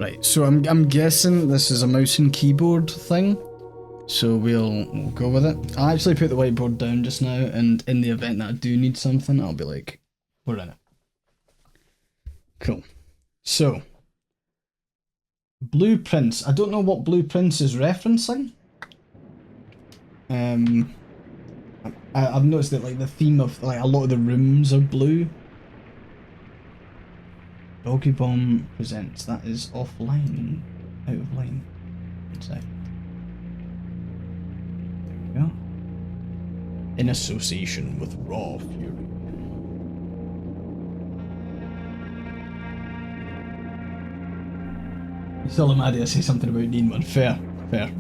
Right, so I'm guessing this is a mouse and keyboard thing. So we'll go with it. I actually put the whiteboard down just now, and in the event that I do need something, I'll be like, we're in it. Cool. So, blueprints. I don't know what blueprints is referencing. I've noticed that like the theme of like a lot of the rooms are blue. Doggy Bomb presents. That is offline. Out of line. One sec. There we go. In association with Raw Fury. You saw Lamadia say something about needing one. Fair, fair.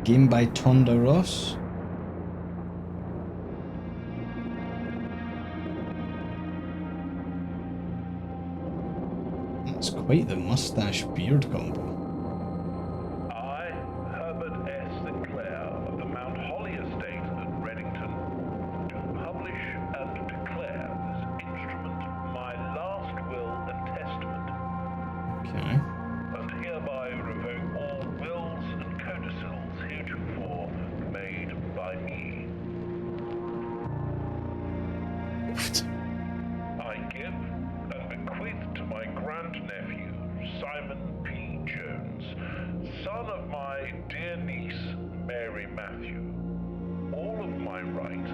Game by Tonda Ross. That's quite the mustache beard combo. I, Herbert S. Sinclair of the Mount Holly Estate at Reddington, do publish and declare this instrument my last will and testament. Okay. And hereby revoke all wills and codicils heretofore made by me. I give and bequeath to my grandnephew, Simon P. Jones, son of my dear niece, Mary Matthew, all of my right,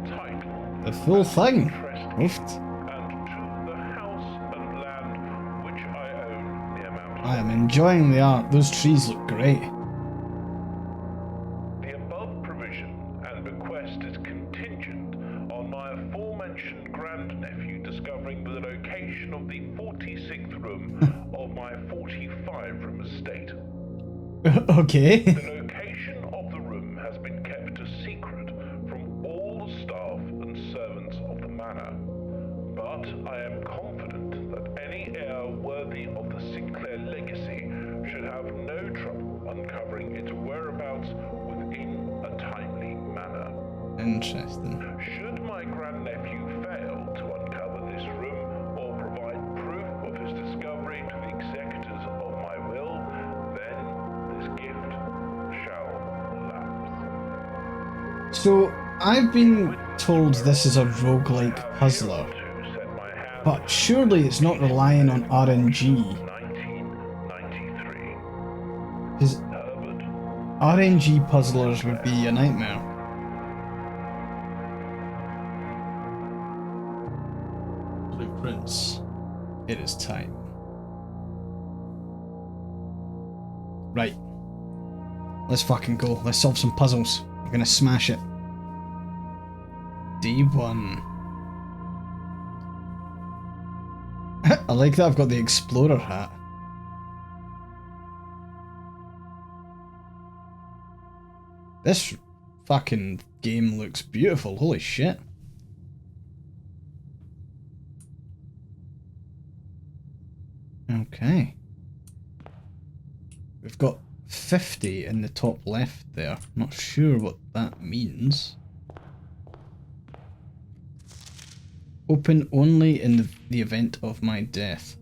title, The full thing. trust, and to the house and land which I own the amount of. I am enjoying the art. Those trees look great. The above provision and bequest is contingent on my aforementioned grandnephew discovering the location of the 46th room of my 45-room estate. Okay. The location of the room has been kept a secret from all the staff and servants of the manor, but I am confident that any heir worthy of the Sinclair legacy should have no trouble uncovering its whereabouts within a timely manner. Interesting. Should my grandnephew fail to uncover this room or provide proof of his discovery to the executors of my will, then this gift shall lapse. So, I've been told this is a roguelike puzzler, but surely it's not relying on RNG, 1993. because Herbert. RNG puzzlers would be a nightmare. Blueprints. It is time. Right. Let's fucking go. Let's solve some puzzles. We're gonna smash it. D1. I like that I've got the Explorer hat. This fucking game looks beautiful. Holy shit. Okay. We've got 50 in the top left there. Not sure what that means. Open only in the event of my death.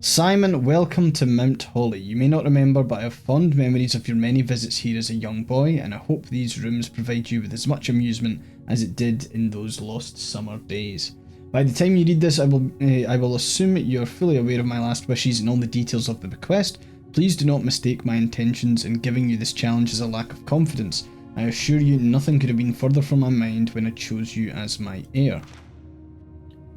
Simon, welcome to Mount Holly. You may not remember, but I have fond memories of your many visits here as a young boy, and I hope these rooms provide you with as much amusement as it did in those lost summer days. By the time you read this, I will assume you're fully aware of my last wishes and all the details of the bequest. Please do not mistake my intentions in giving you this challenge as a lack of confidence. I assure you nothing could have been further from my mind when I chose you as my heir.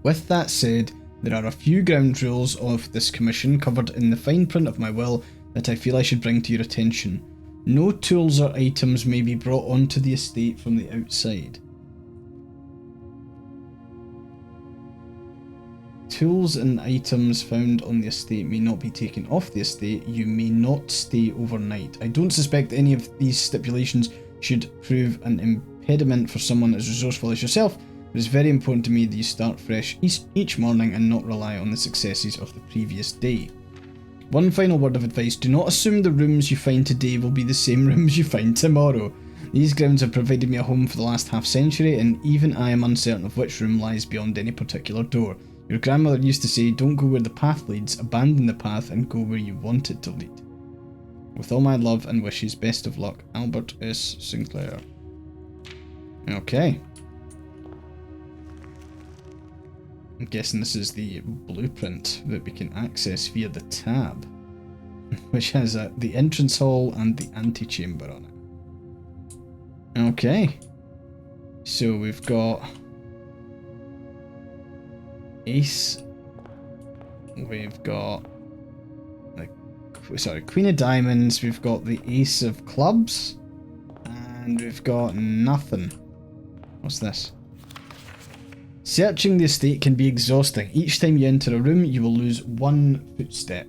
With that said, there are a few ground rules of this commission covered in the fine print of my will that I feel I should bring to your attention. No tools or items may be brought onto the estate from the outside. Tools and items found on the estate may not be taken off the estate. You may not stay overnight. I don't suspect any of these stipulations should prove an impediment for someone as resourceful as yourself. It is very important to me that you start fresh each morning and not rely on the successes of the previous day. One final word of advice: do not assume the rooms you find today will be the same rooms you find tomorrow. These grounds have provided me a home for the last half century, and even I am uncertain of which room lies beyond any particular door. Your grandmother used to say, don't go where the path leads, abandon the path and go where you want it to lead. With all my love and wishes, best of luck, Albert S. Sinclair. Okay. I'm guessing this is the blueprint that we can access via the tab, which has the entrance hall and the antechamber on it. Okay. So we've got Ace. We've got Queen of Diamonds. We've got the Ace of Clubs. And we've got nothing. What's this? Searching the estate can be exhausting. Each time you enter a room, you will lose one footstep.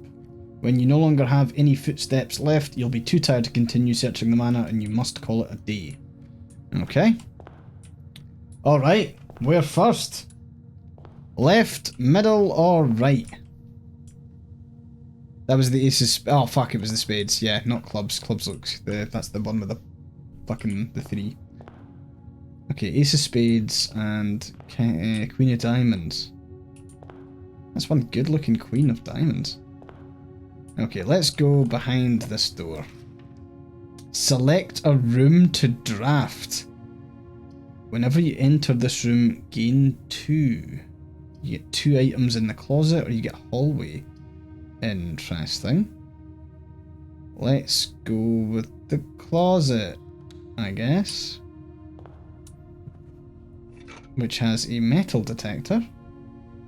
When you no longer have any footsteps left, you'll be too tired to continue searching the manor and you must call it a day. Okay. Alright, where first? Left, middle, or right? That was the aces. Oh fuck! It was the spades. Yeah, not clubs. Clubs looks. That's the one with the fucking the 3. Okay, ace of spades and queen of diamonds. That's one good-looking queen of diamonds. Okay, let's go behind this door. Select a room to draft. Whenever you enter this room, gain 2. You get 2 items in the closet, or you get hallway. Interesting. Let's go with the closet, I guess. Which has a metal detector.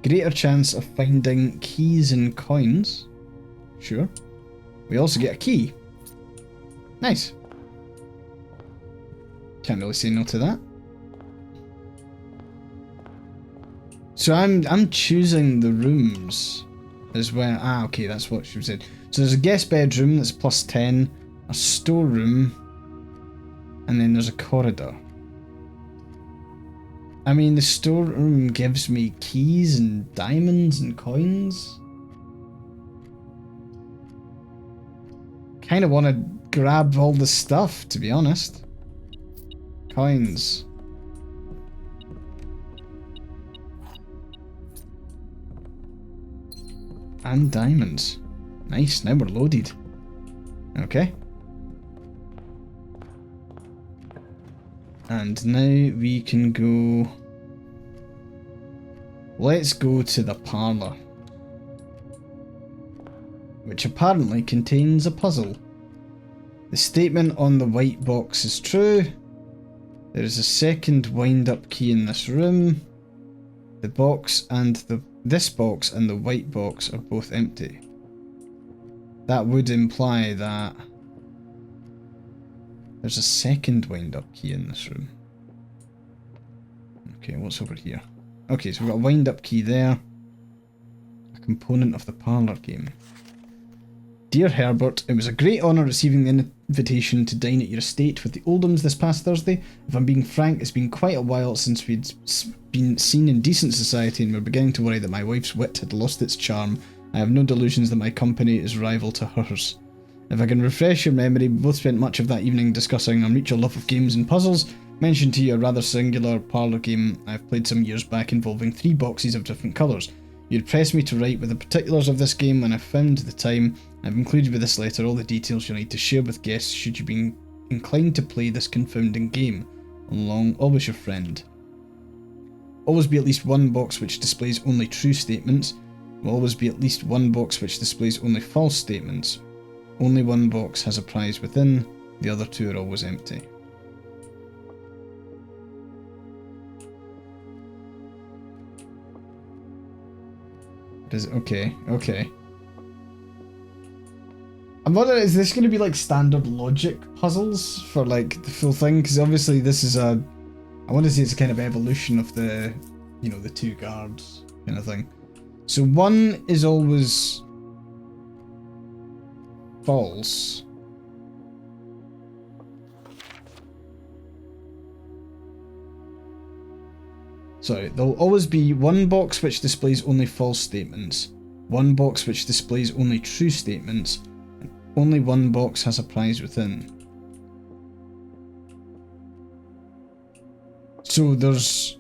Greater chance of finding keys and coins. Sure. We also get a key. Nice. Can't really say no to that. So I'm choosing the rooms as well. Ah, okay, that's what she said. So there's a guest bedroom that's plus 10, a storeroom, and then there's a corridor. I mean, the storeroom gives me keys and diamonds and coins. Kind of want to grab all the stuff, to be honest. Coins. And diamonds. Nice, now we're loaded. Okay. And now we can go... Let's go to the parlour. Which apparently contains a puzzle. The statement on the white box is true. There is a second wind-up key in this room. The box and this box and the white box are both empty. That would imply that there's a second wind-up key in this room. Okay, what's over here? Okay, so we've got a wind-up key there. A component of the parlour game. Dear Herbert, it was a great honour receiving the invitation to dine at your estate with the Oldhams this past Thursday. If I'm being frank, it's been quite a while since we'd been seen in decent society and we're beginning to worry that my wife's wit had lost its charm. I have no delusions that my company is rival to hers. If I can refresh your memory, we both spent much of that evening discussing our mutual love of games and puzzles. Mentioned to you a rather singular parlour game I've played some years back involving 3 boxes of different colours. You'd pressed me to write with the particulars of this game when I found the time. I've included with this letter all the details you'll need to share with guests should you be inclined to play this confounding game. Along, always your friend. Always be at least one box which displays only true statements. Will always be at least one box which displays only false statements. Only one box has a prize within, the other 2 are always empty. Okay. I'm wondering, is this going to be like standard logic puzzles for like the full thing? Because obviously this is I want to say it's a kind of evolution of the, you know, the 2 guards kind of thing. So 1 is always false. Sorry, there'll always be one box which displays only false statements, one box which displays only true statements, and only one box has a prize within. So there's...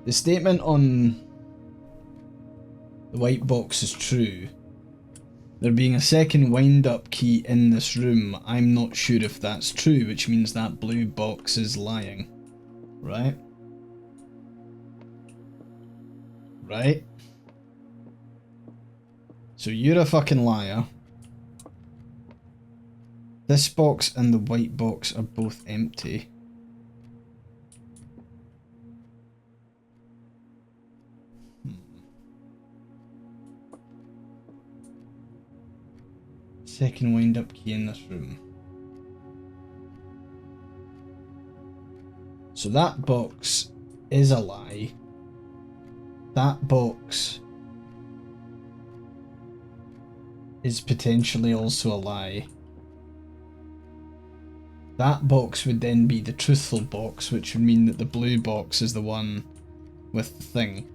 The statement on the white box is true. There being a second wind-up key in this room, I'm not sure if that's true, which means that blue box is lying. Right? Right? So you're a fucking liar. This box and the white box are both empty. Second wind-up key in this room. So that box is a lie. That box is potentially also a lie. That box would then be the truthful box, which would mean that the blue box is the one with the thing.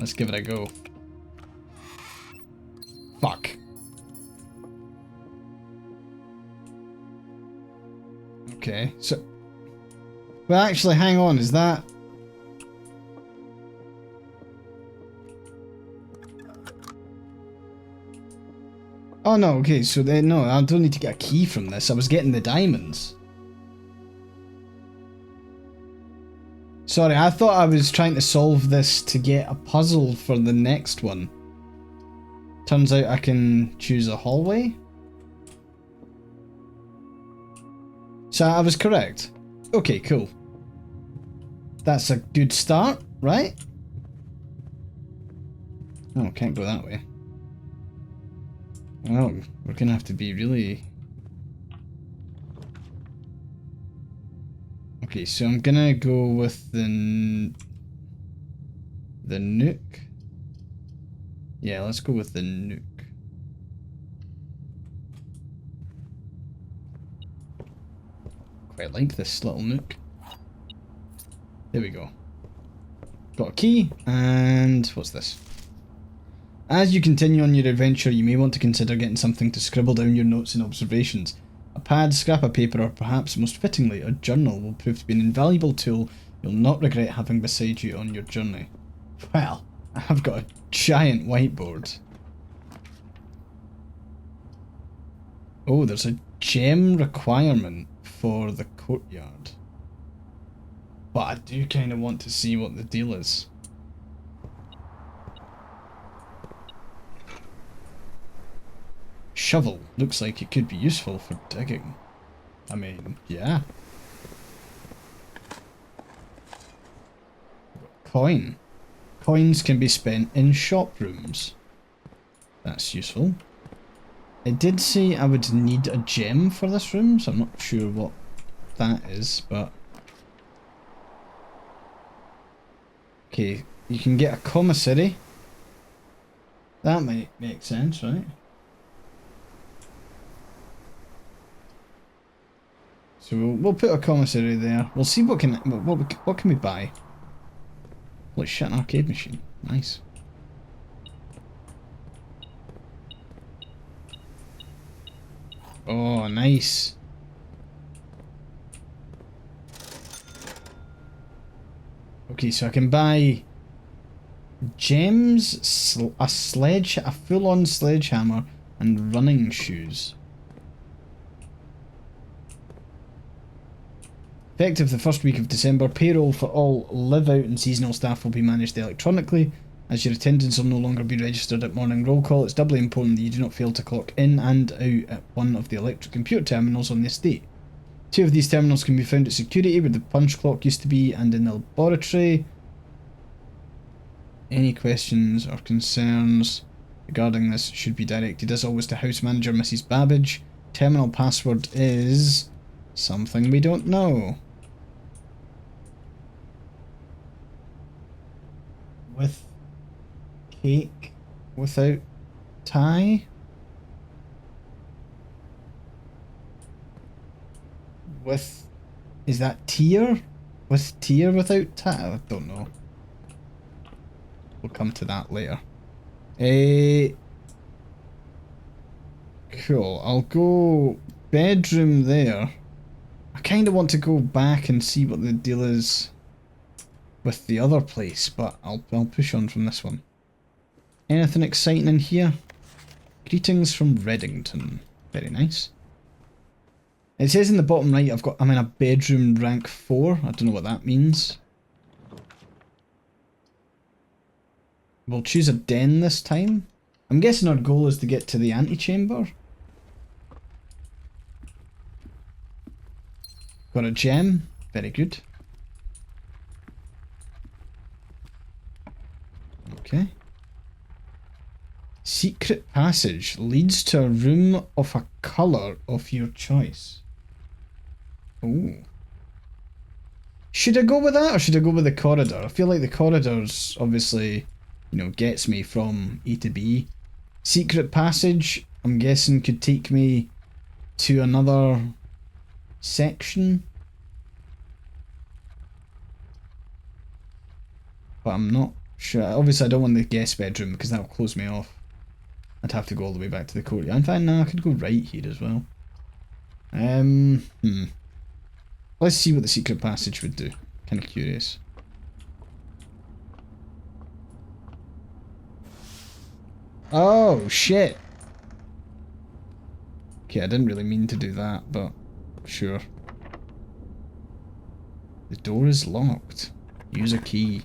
Let's give it a go. Fuck. Okay, so... Well, actually, hang on, is that... Oh no, okay, so then, no, I don't need to get a key from this, I was getting the diamonds. Sorry, I thought I was trying to solve this to get a puzzle for the next one. Turns out I can choose a hallway? So I was correct. Okay, cool. That's a good start, right? Oh, can't go that way. Oh, we're gonna have to be really... Okay, so I'm gonna go with the nuke. Yeah, let's go with the nuke. Quite like this little nuke. There we go. Got a key, and what's this? As you continue on your adventure, you may want to consider getting something to scribble down your notes and observations. A pad, scrap of paper, or perhaps most fittingly, a journal will prove to be an invaluable tool you'll not regret having beside you on your journey. Well, I've got a giant whiteboard. Oh, there's a gem requirement for the courtyard. But I do kind of want to see what the deal is. Shovel. Looks like it could be useful for digging. I mean, yeah. Coin. Coins can be spent in shop rooms. That's useful. It did say I would need a gem for this room, so I'm not sure what that is, but... Okay, you can get a commissary. That might make sense, right? So we'll put a commissary there. We'll see what can we buy. Holy shit, an arcade machine. Nice. Oh, nice. Okay, so I can buy gems, a full-on sledgehammer, and running shoes. Effective the first week of December, payroll for all live-out and seasonal staff will be managed electronically. As your attendance will no longer be registered at morning roll call, it's doubly important that you do not fail to clock in and out at one of the electric computer terminals on the estate. 2 of these terminals can be found at security, where the punch clock used to be, and in the laboratory. Any questions or concerns regarding this should be directed as always to House Manager Mrs. Babbage. Terminal password is something we don't know. With cake without tie? With... is that tier? With tier without tie? I don't know. We'll come to that later. Cool. I'll go bedroom there. I kind of want to go back and see what the deal is with the other place, but I'll push on from this one. Anything exciting in here? Greetings from Reddington. Very nice. It says in the bottom right I'm in a bedroom rank 4. I don't know what that means. We'll choose a den this time. I'm guessing our goal is to get to the antechamber. Got a gem. Very good. Okay. Secret passage leads to a room of a colour of your choice. Ooh. Should I go with that or should I go with the corridor? I feel like the corridor's obviously, you know, gets me from A to B. Secret passage, I'm guessing, could take me to another section. But I'm not sure. Obviously I don't want the guest bedroom because that'll close me off. I'd have to go all the way back to the courtyard. In fact, no, I could go right here as well. Let's see what the secret passage would do. Kind of curious. Oh, shit. Okay, I didn't really mean to do that, but sure. The door is locked. Use a key.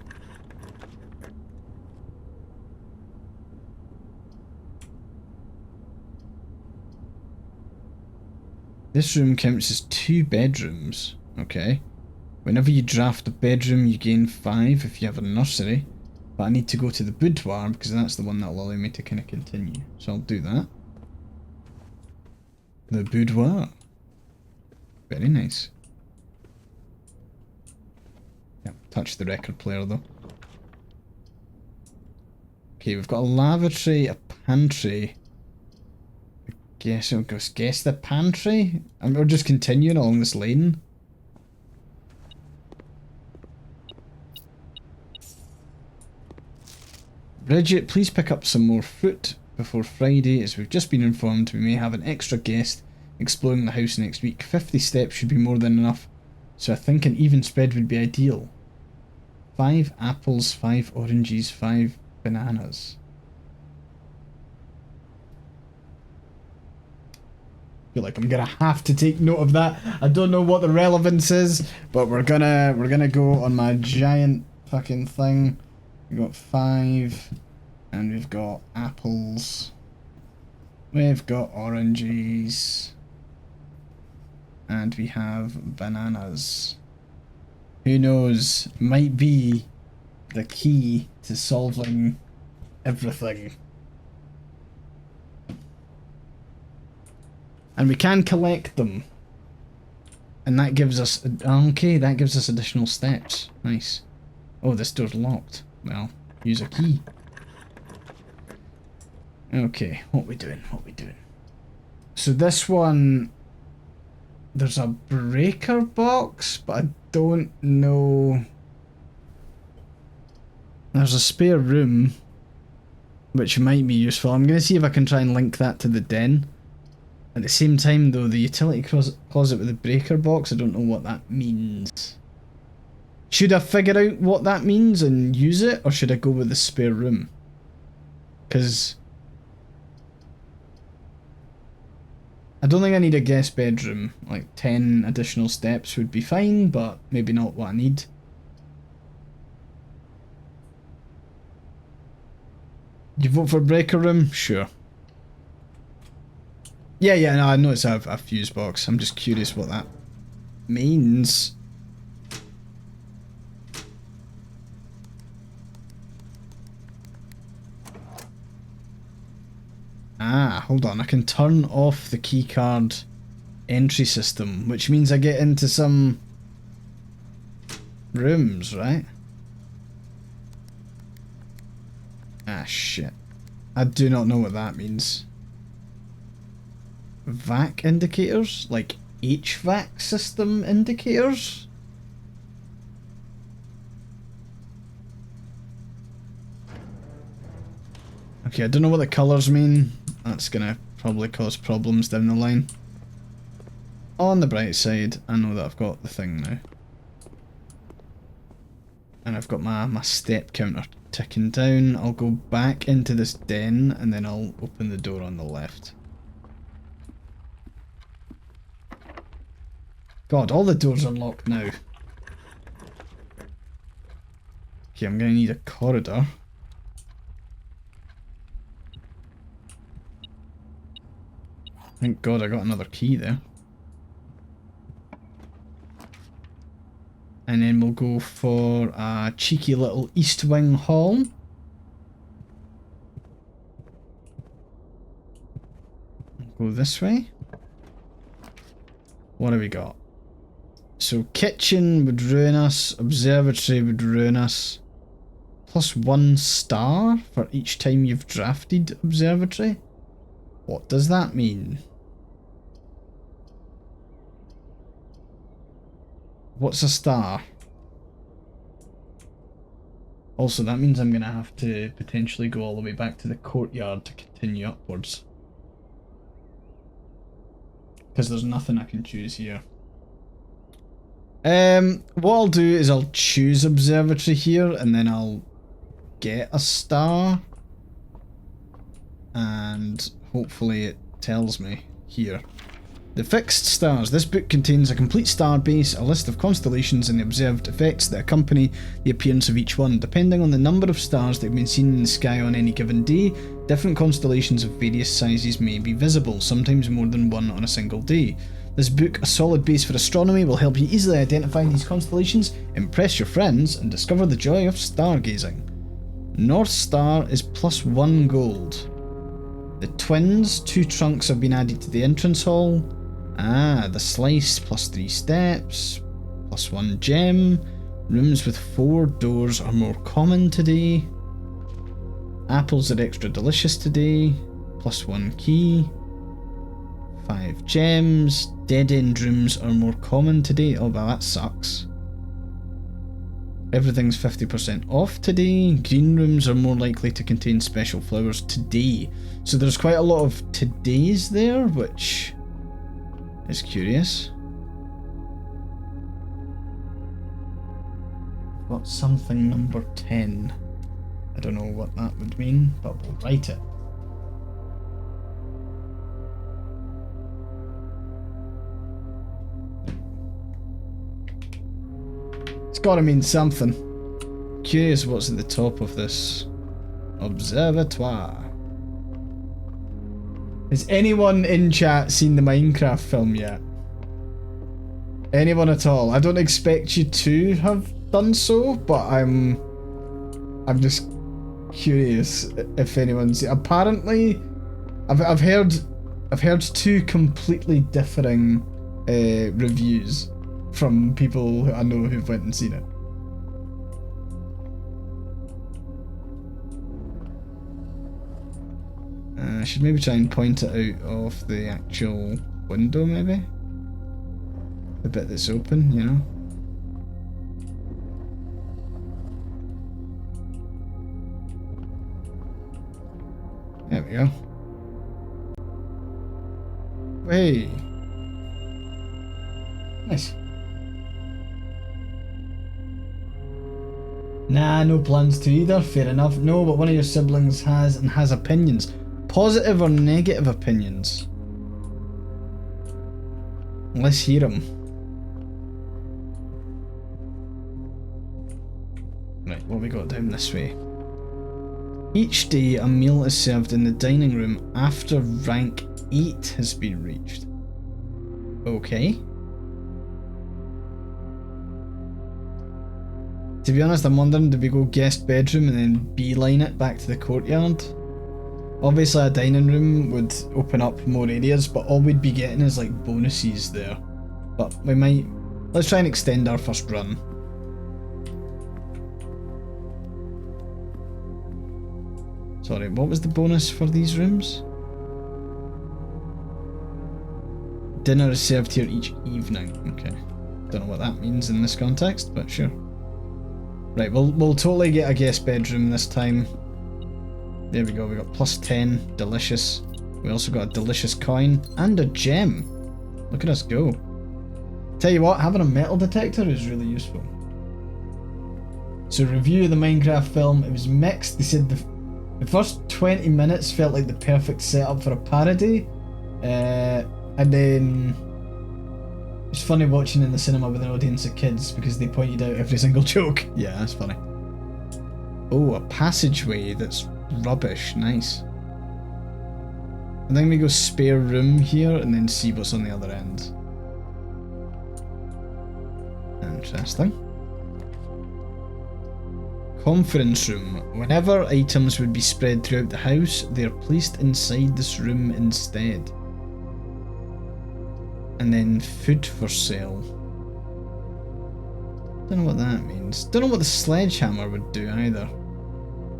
This room counts as 2 bedrooms. Okay. Whenever you draft a bedroom, you gain 5 if you have a nursery. But I need to go to the boudoir because that's the one that will allow me to kind of continue. So I'll do that. The boudoir. Very nice. Yep, touch the record player though. Okay, we've got a lavatory, a pantry. Guess I'll guess the pantry? And we're just continuing along this lane. Bridget, please pick up some more fruit before Friday, as we've just been informed we may have an extra guest exploring the house next week. 50 steps should be more than enough, so I think an even spread would be ideal. 5 apples, 5 oranges, 5 bananas. I feel like I'm gonna have to take note of that. I don't know what the relevance is, but we're gonna go on my giant fucking thing. We've got 5, and we've got apples. We've got oranges, and we have bananas. Who knows? Might be the key to solving everything. And we can collect them. And that gives us... Okay, that gives us additional steps. Nice. Oh, this door's locked. Well, use a key. Okay, what we doing? What we doing? So this one... There's a breaker box, but I don't know... There's a spare room, which might be useful. I'm going to see if I can try and link that to the den. At the same time though, the utility closet with the breaker box, I don't know what that means. Should I figure out what that means and use it, or should I go with the spare room? Because I don't think I need a guest bedroom. Like 10 additional steps would be fine, but maybe not what I need. You vote for breaker room? Sure. Yeah, no, I noticed I have a fuse box. I'm just curious what that means. Ah, hold on. I can turn off the keycard entry system, which means I get into some rooms, right? Ah, shit. I do not know what that means. VAC indicators? Like HVAC system indicators? Okay, I don't know what the colours mean. That's gonna probably cause problems down the line. On the bright side, I know that I've got the thing now. And I've got my step counter ticking down. I'll go back into this den and then I'll open the door on the left. God, all the doors are locked now. Okay, I'm gonna need a corridor. Thank God I got another key there. And then we'll go for a cheeky little east wing hall. Go this way. What have we got? So kitchen would ruin us, observatory would ruin us. +1 star for each time you've drafted observatory? What does that mean? What's a star? Also, that means I'm going to have to potentially go all the way back to the courtyard to continue upwards. Because there's nothing I can choose here. What I'll do is I'll choose observatory here and then I'll get a star. And hopefully it tells me here. The fixed stars. This book contains a complete star base, a list of constellations and the observed effects that accompany the appearance of each one. Depending on the number of stars that have been seen in the sky on any given day, different constellations of various sizes may be visible, sometimes more than one on a single day. This book, a solid base for astronomy, will help you easily identify these constellations, impress your friends, and discover the joy of stargazing. North Star is +1 gold. The twins, 2 trunks have been added to the entrance hall. Ah, the slice +3 steps, +1 gem. Rooms with 4 doors are more common today. Apples are extra delicious today, +1 key. 5 gems. Dead end rooms are more common today. Oh, well, that sucks. Everything's 50% off today. Green rooms are more likely to contain special flowers today. So there's quite a lot of todays there, which is curious. Got something number 10. I don't know what that would mean, but we'll write it. It's gotta mean something. Curious what's at the top of this observatoire. Has anyone in chat seen the Minecraft film yet? Anyone at all? I don't expect you to have done so, but I'm just curious if anyone's. Apparently, I've heard 2 completely differing reviews from people who I know who've went and seen it. I should maybe try and point it out of the actual window, maybe? The bit that's open, you know? There we go. Hey! Nice. Nah, no plans to either, fair enough. No, but one of your siblings has opinions. Positive or negative opinions? Let's hear them. Right, what have we got down this way? Each day a meal is served in the dining room after rank 8 has been reached. Okay. To be honest, I'm wondering, did we go guest bedroom and then beeline it back to the courtyard? Obviously a dining room would open up more areas, but all we'd be getting is like bonuses there. But we might... let's try and extend our first run. Sorry, what was the bonus for these rooms? Dinner is served here each evening. Okay. Don't know what that means in this context, but sure. Right, we'll totally get a guest bedroom this time. There we go, we got +10, delicious. We also got a delicious coin and a gem. Look at us go. Tell you what, having a metal detector is really useful. So review of the Minecraft film, it was mixed. They said the first 20 minutes felt like the perfect setup for a parody. And then it's funny watching in the cinema with an audience of kids because they pointed out every single joke. Yeah, that's funny. Oh, a passageway that's rubbish. Nice. I think we go spare room here and then see what's on the other end. Interesting. Conference room. Whenever items would be spread throughout the house, they are placed inside this room instead. And then food for sale. Don't know what that means. Don't know what the sledgehammer would do either.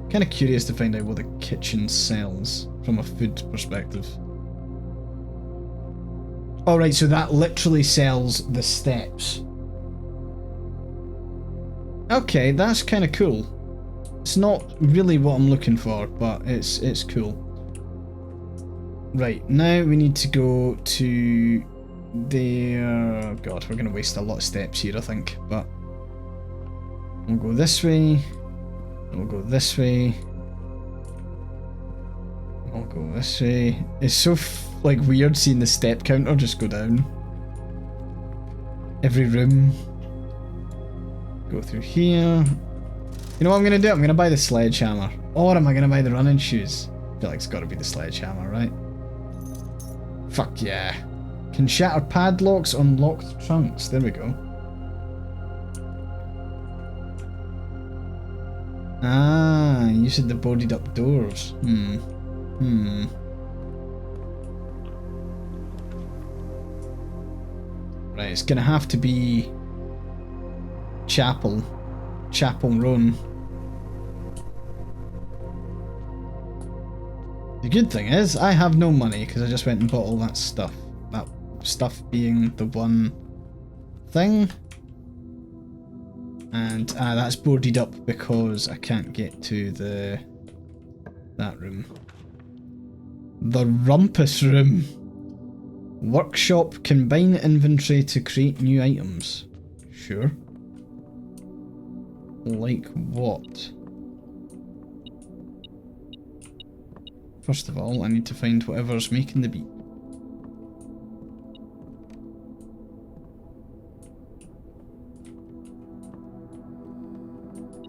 Kind of curious to find out what the kitchen sells from a food perspective. Alright, so that literally sells the steps. Okay, that's kind of cool. It's not really what I'm looking for, but it's cool. Right, now we need to go to there. God, we're going to waste a lot of steps here, I think, but we'll go this way. We'll go this way. I'll go this way. It's so like weird seeing the step counter just go down. Every room. Go through here. You know what I'm going to do? I'm going to buy the sledgehammer. Or am I going to buy the running shoes? I feel like it's got to be the sledgehammer, right? Fuck yeah. Can shatter padlocks on locked trunks. There we go. Ah, you said the boarded up doors. Right, it's gonna have to be Chapel Roan. The good thing is, I have no money because I just went and bought all that stuff. That stuff being the one thing. And that's boarded up because I can't get to that room. The rumpus room. Workshop, combine inventory to create new items. Sure. Like what? First of all, I need to find whatever's making the beat.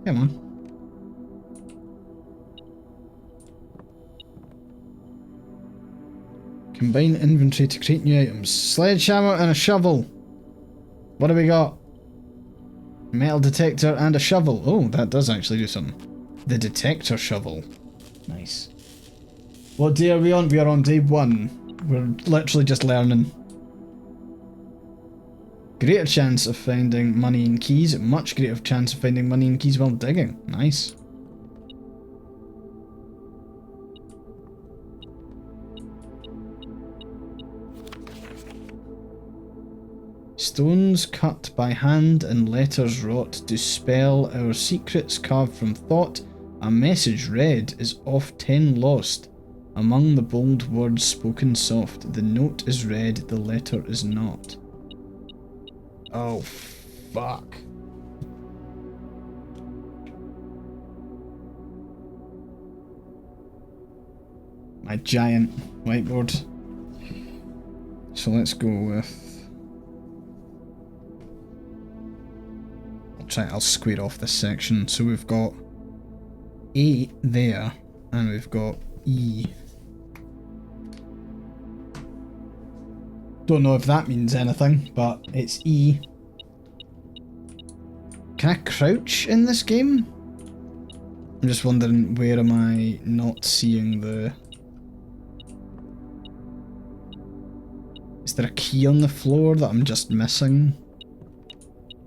Come on. Combine inventory to create new items. Sledgehammer and a shovel. What do we got? Metal detector and a shovel. Oh, that does actually do something. The detector shovel. Nice. What day are we on? We are on day 1. We're literally just learning. Greater chance of finding money and keys. Much greater chance of finding money and keys while digging. Nice. Stones cut by hand and letters wrought to spell our secrets carved from thought. A message read is oft 10 lost. Among the bold words spoken soft. The note is read, the letter is not. Oh, fuck. My giant whiteboard. So let's go with... I'll square off this section. So we've got A there, and we've got E. Don't know if that means anything, but it's E. Can I crouch in this game? I'm just wondering, where am I not seeing the... Is there a key on the floor that I'm just missing?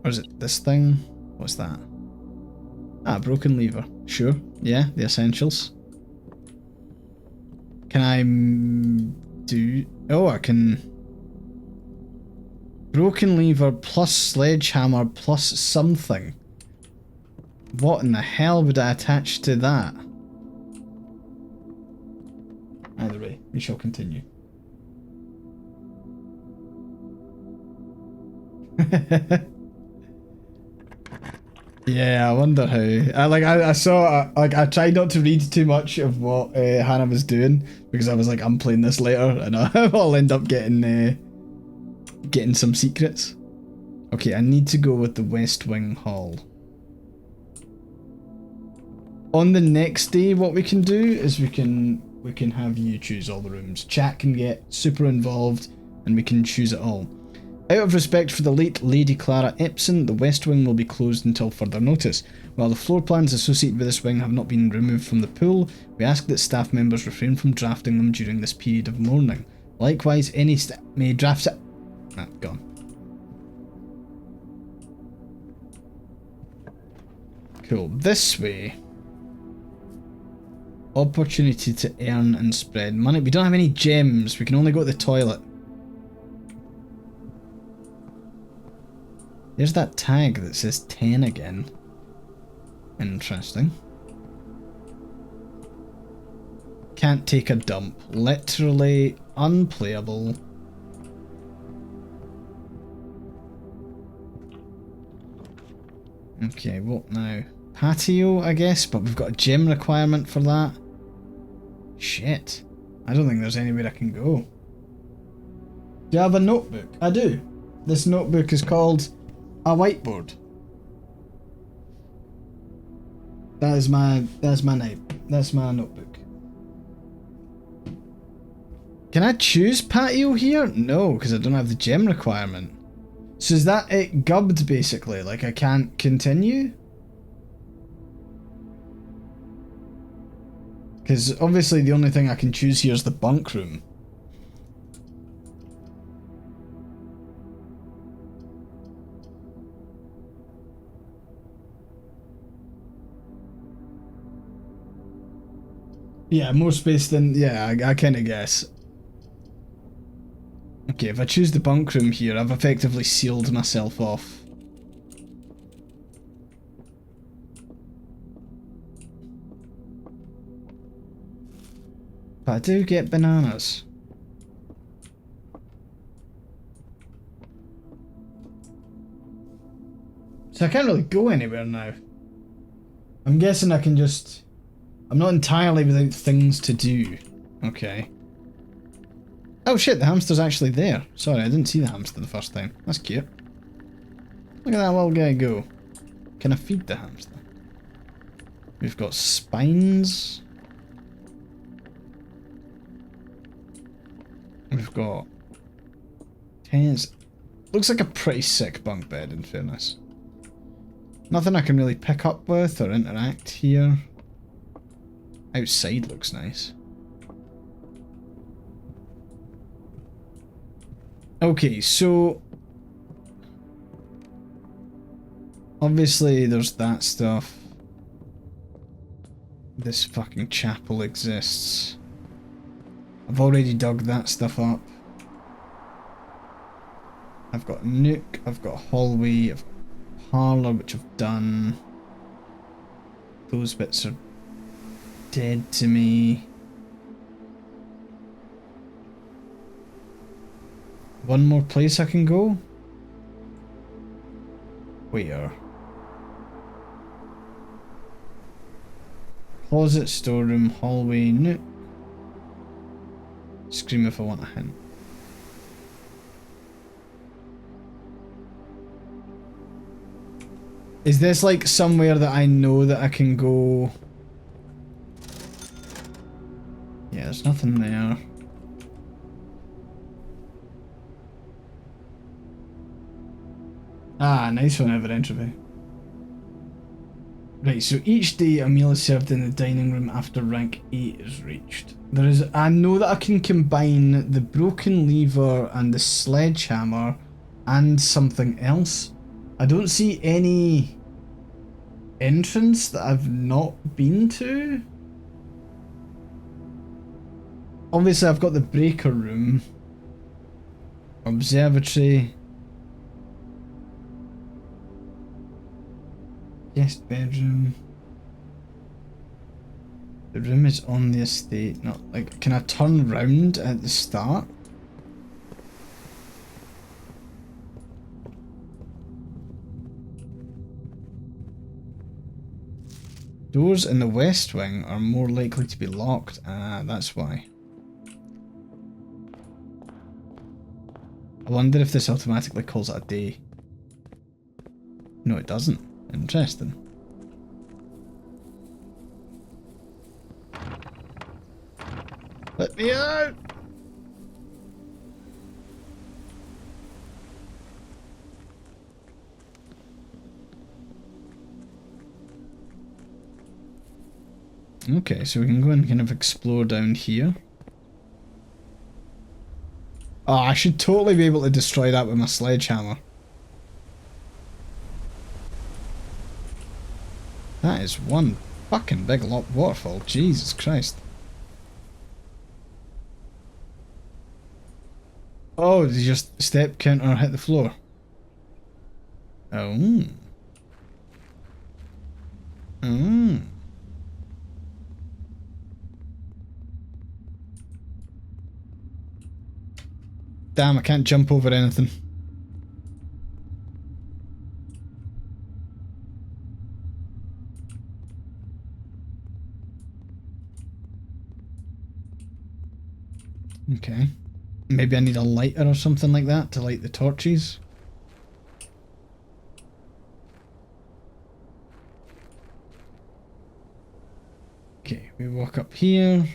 Or is it this thing? What's that? Ah, broken lever. Sure. Yeah, the essentials. Can I do... Oh, I can... Broken lever plus sledgehammer plus something. What in the hell would I attach to that? Either way, we shall continue. Yeah, I wonder how. I saw I tried not to read too much of what Hannah was doing because I was like, I'm playing this later and I'll end up getting some secrets. Okay, I need to go with the West Wing Hall. On the next day, what we can do is we can have you choose all the rooms. Chat can get super involved and we can choose it all. Out of respect for the late Lady Clara Epson, the West Wing will be closed until further notice. While the floor plans associated with this wing have not been removed from the pool, we ask that staff members refrain from drafting them during this period of mourning. Likewise, any staff may draft it. Ah, gone. Cool. This way. Opportunity to earn and spread money. We don't have any gems. We can only go to the toilet. There's that tag that says 10 again. Interesting. Can't take a dump. Literally unplayable. Okay, what now? Patio, I guess, but we've got a gym requirement for that. Shit. I don't think there's anywhere I can go. Do I have a notebook? I do. This notebook is called a whiteboard. That's my name. That's my notebook. Can I choose patio here? No, because I don't have the gem requirement. So is that it gubbed basically? Like I can't continue? Because obviously the only thing I can choose here is the bunk room. Yeah, more space than... Yeah, I kind of guess. Okay, if I choose the bunk room here, I've effectively sealed myself off. But I do get bananas. So I can't really go anywhere now. I'm guessing I can just... I'm not entirely without things to do. Okay. Oh shit, the hamster's actually there. Sorry, I didn't see the hamster the first time. That's cute. Look at that little guy go. Can I feed the hamster? We've got spines. We've got tents. Looks like a pretty sick bunk bed, in fairness. Nothing I can really pick up with or interact here. Outside looks nice. Okay, so obviously there's that stuff. This fucking chapel exists. I've already dug that stuff up. I've got nook, I've got hallway, I've got parlour, which I've done. Those bits are dead to me. One more place I can go? Where? Closet, storeroom, hallway, nook. Scream if I want a hint. Is this like somewhere that I know that I can go? Yeah, there's nothing there. Ah, nice one, Ever Entropy. Right, so each day a meal is served in the dining room after rank 8 is reached. There is, I know that I can combine the broken lever and the sledgehammer and something else. I don't see any entrance that I've not been to. Obviously I've got the breaker room, observatory, guest bedroom. The room is on the estate, not like, can I turn round at the start? Doors in the west wing are more likely to be locked. Ah, that's why. I wonder if this automatically calls it a day. No, it doesn't. Interesting. Let me out! Okay, so we can go and kind of explore down here. Oh, I should totally be able to destroy that with my sledgehammer. That is one fucking big waterfall. Jesus Christ. Oh, did your step counter hit the floor? Oh. Oh. Damn, I can't jump over anything. Okay. Maybe I need a lighter or something like that to light the torches. Okay, we walk up here.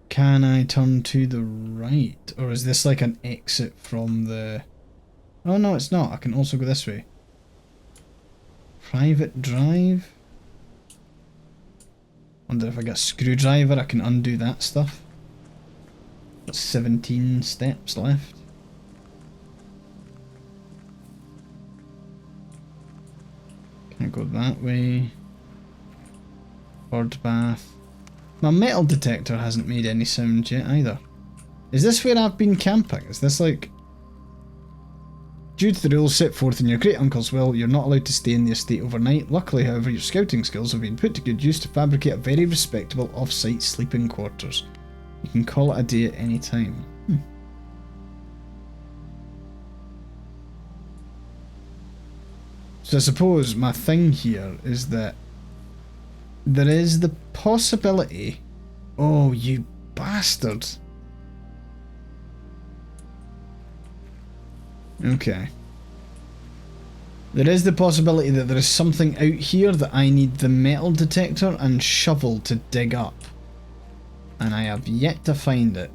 Can I turn to the right? Or is this like an exit from the... Oh no, it's not. I can also go this way. Private drive? Wonder if I get a screwdriver I can undo that stuff. Got 17 steps left. Can I go that way? Bird bath. My metal detector hasn't made any sound yet either. Is this where I've been camping? Is this like... Due to the rules set forth in your great uncle's will, you're not allowed to stay in the estate overnight. Luckily, however, your scouting skills have been put to good use to fabricate a very respectable off-site sleeping quarters. You can call it a day at any time. So I suppose my thing here is that there is the possibility... Oh, you bastard. Okay. There is the possibility that there is something out here that I need the metal detector and shovel to dig up. And I have yet to find it.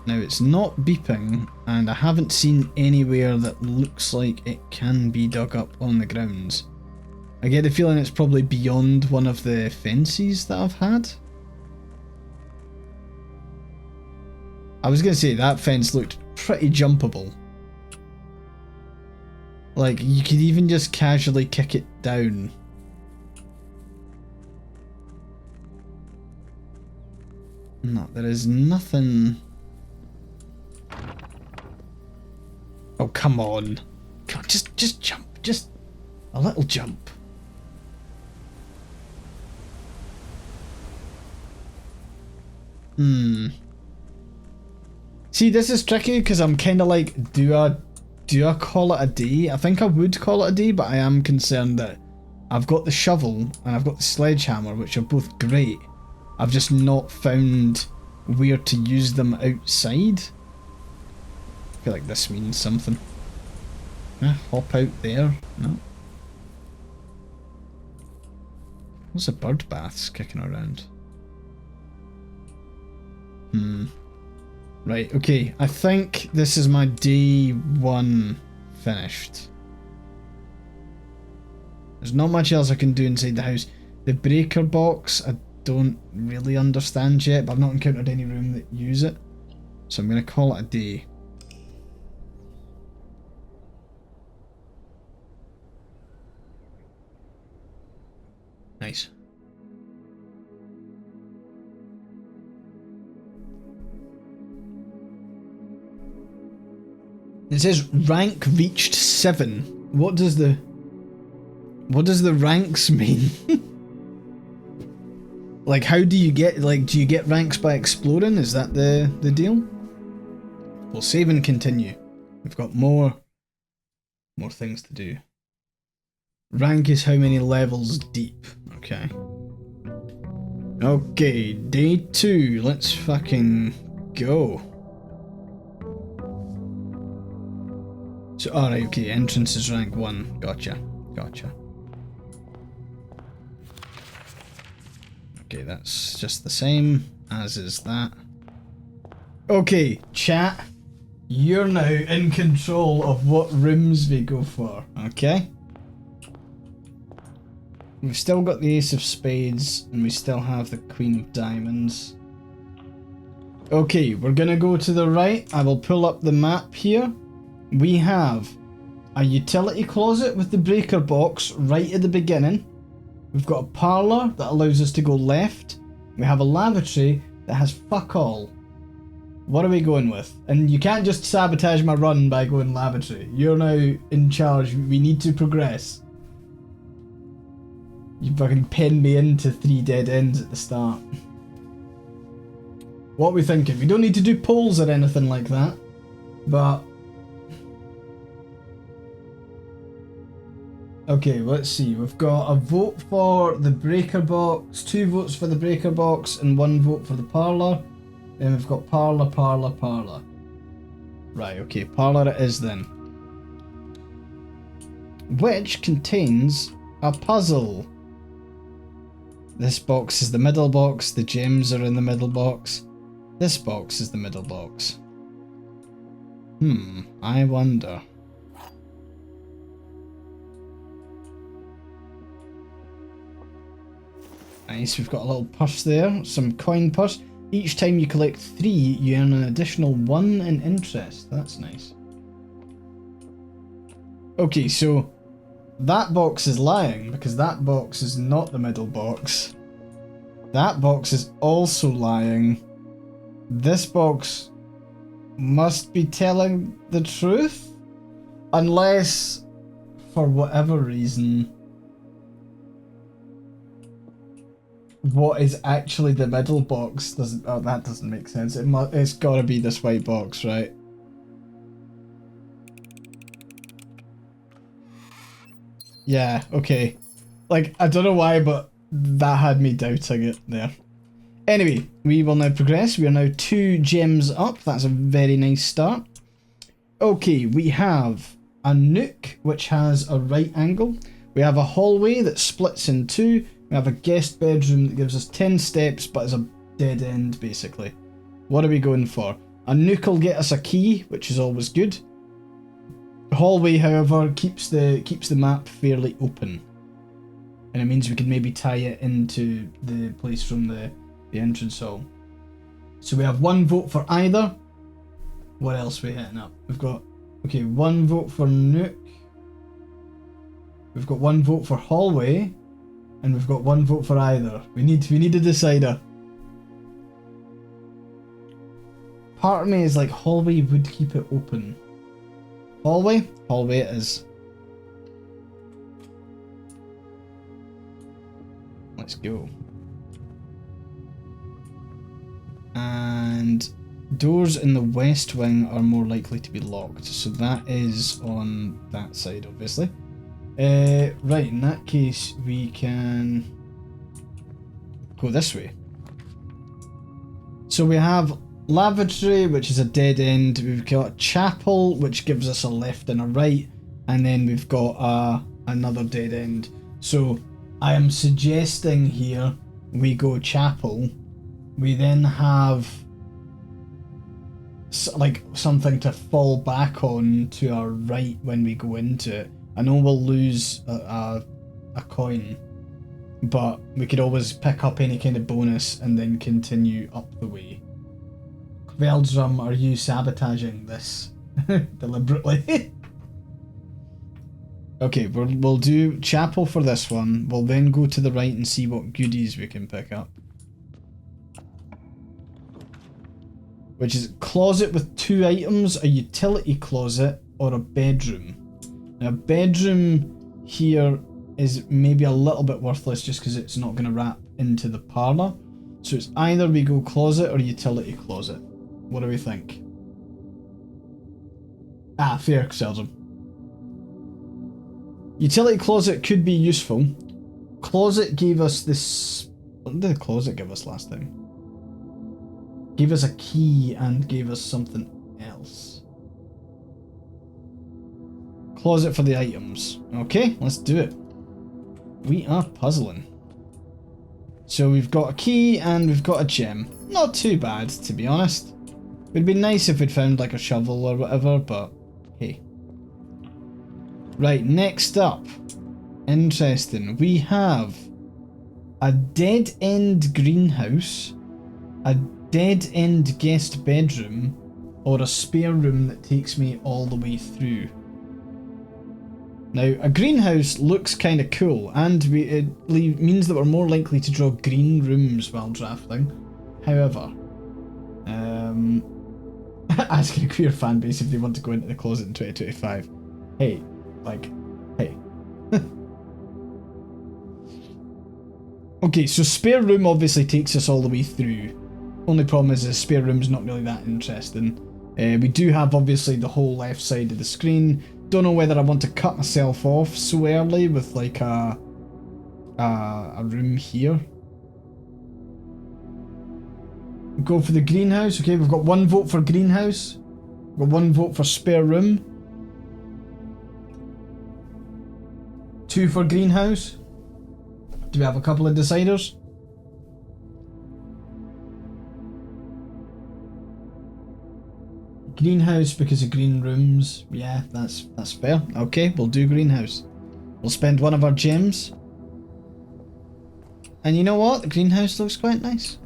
Now it's not beeping, and I haven't seen anywhere that looks like it can be dug up on the grounds. I get the feeling it's probably beyond one of the fences that I've had. I was going to say that fence looked pretty jumpable. Like, you could even just casually kick it down. No, there is nothing... Oh, come on. Come on, just jump. Just a little jump. See, this is tricky because I'm kind of like, do I call it a day? I think I would call it a day, but I am concerned that I've got the shovel and I've got the sledgehammer, which are both great. I've just not found where to use them outside. I feel like this means something. Hop out there. No. What's the bird baths kicking around? Right, okay. I think this is my day 1 finished. There's not much else I can do inside the house. The breaker box, I don't really understand yet, but I've not encountered any room that use it. So I'm going to call it a day. Nice. It says rank reached 7. What does the ranks mean? Like, how do you get, like, do you get ranks by exploring? Is that the deal? We'll save and continue. we've got more things to do. Rank is how many levels deep. Okay. Okay, day 2. Let's fucking go. So, alright, okay, entrance is rank 1. Gotcha. Okay, that's just the same as is that. Okay, chat. You're now in control of what rooms we go for, okay? We've still got the Ace of Spades, and we still have the Queen of Diamonds. Okay, we're gonna go to the right. I will pull up the map here. We have a utility closet with the breaker box right at the beginning. We've got a parlour that allows us to go left. We have a lavatory that has fuck all. What are we going with? And you can't just sabotage my run by going lavatory. You're now in charge. We need to progress. You fucking pinned me into 3 dead ends at the start. What are we thinking? We don't need to do polls or anything like that. But... okay, let's see. We've got a vote for the breaker box, 2 votes for the breaker box, and 1 vote for the parlour. Then we've got parlour. Right, okay, parlour it is then. Which contains a puzzle. This box is the middle box, the gems are in the middle box. This box is the middle box. I wonder. Nice, we've got a little purse there, some coin purse. Each time you collect 3, you earn an additional 1 in interest. That's nice. Okay, so that box is lying because that box is not the middle box. That box is also lying. This box must be telling the truth, unless, for whatever reason, what is actually the middle box doesn't. Oh, that doesn't make sense. It's gotta be this white box, right? Yeah, okay. Like, I don't know why, but that had me doubting it there. Anyway, we will now progress. We are now 2 gems up. That's a very nice start. Okay, we have a nook, which has a right angle. We have a hallway that splits in 2. We have a guest bedroom that gives us 10 steps, but is a dead end, basically. What are we going for? A nook will get us a key, which is always good. The hallway, however, keeps the map fairly open. And it means we can maybe tie it into the place from the entrance hall. So we have 1 vote for either. What else are we hitting up? We've got, okay, 1 vote for nook. We've got 1 vote for hallway. And we've got 1 vote for either. We need a decider. Part of me is like, hallway would keep it open. Hallway? Hallway it is. Let's go. And doors in the west wing are more likely to be locked. So that is on that side, obviously. Right, in that case, we can go this way. So we have lavatory, which is a dead end. We've got chapel, which gives us a left and a right. And then we've got another dead end. So I am suggesting here we go chapel. We then have like something to fall back on to our right when we go into it. I know we'll lose a coin, but we could always pick up any kind of bonus and then continue up the way. Veldrum, are you sabotaging this deliberately? Okay, we'll do chapel for this one. We'll then go to the right and see what goodies we can pick up. Which is closet with 2 items, a utility closet, or a bedroom. Now, a bedroom here is maybe a little bit worthless just because it's not going to wrap into the parlour. So it's either we go closet or utility closet. What do we think? Ah, fair, seldom. Utility closet could be useful. Closet gave us this... What did the closet give us last time? Gave us a key and gave us something else. Closet for the items. Okay, let's do it. We are puzzling. So we've got a key and we've got a gem. Not too bad, to be honest. It'd be nice if we'd found like a shovel or whatever, but hey. Right, next up. Interesting. We have a dead-end greenhouse, a dead-end guest bedroom, or a spare room that takes me all the way through. Now, a greenhouse looks kind of cool, and it means that we're more likely to draw green rooms while drafting. However, asking a queer fan base if they want to go into the closet in 2025. Hey, like, hey. Okay, so spare room obviously takes us all the way through. Only problem is the spare room's not really that interesting. We do have obviously the whole left side of the screen. Don't know whether I want to cut myself off so early with like a room here. Go for the greenhouse. Okay, we've got 1 vote for greenhouse. We've got 1 vote for spare room. 2 for greenhouse. Do we have a couple of deciders? Greenhouse because of green rooms. Yeah, that's fair. Okay, we'll do greenhouse. We'll spend 1 of our gems. And you know what? The greenhouse looks quite nice.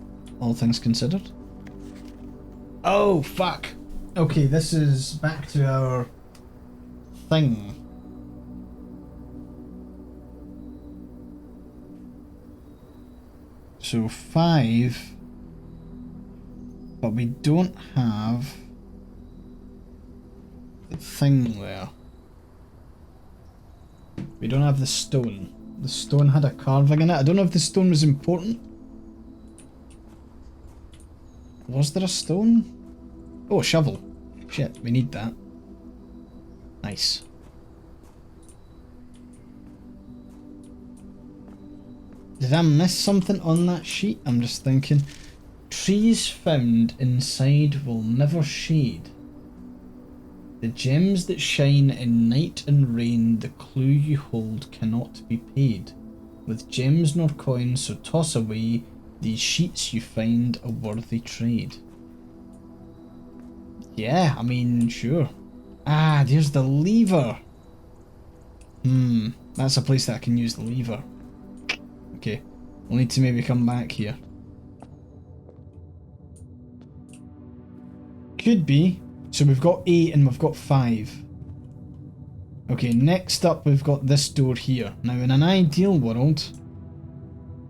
All things considered. Oh, fuck. Okay, this is back to our thing. So 5. But we don't have the thing there. We don't have the stone. The stone had a carving in it. I don't know if the stone was important. Was there a stone? Oh, a shovel. Shit, we need that. Nice. Did I miss something on that sheet? I'm just thinking. Trees found inside will never shade. The gems that shine in night and rain, the clue you hold cannot be paid. With gems nor coins, so toss away these sheets you find a worthy trade. Yeah, I mean, sure. Ah, there's the lever. That's a place that I can use the lever. Okay, we'll need to maybe come back here. Could be. So we've got 8 and we've got 5. Okay, next up we've got this door here. Now in an ideal world,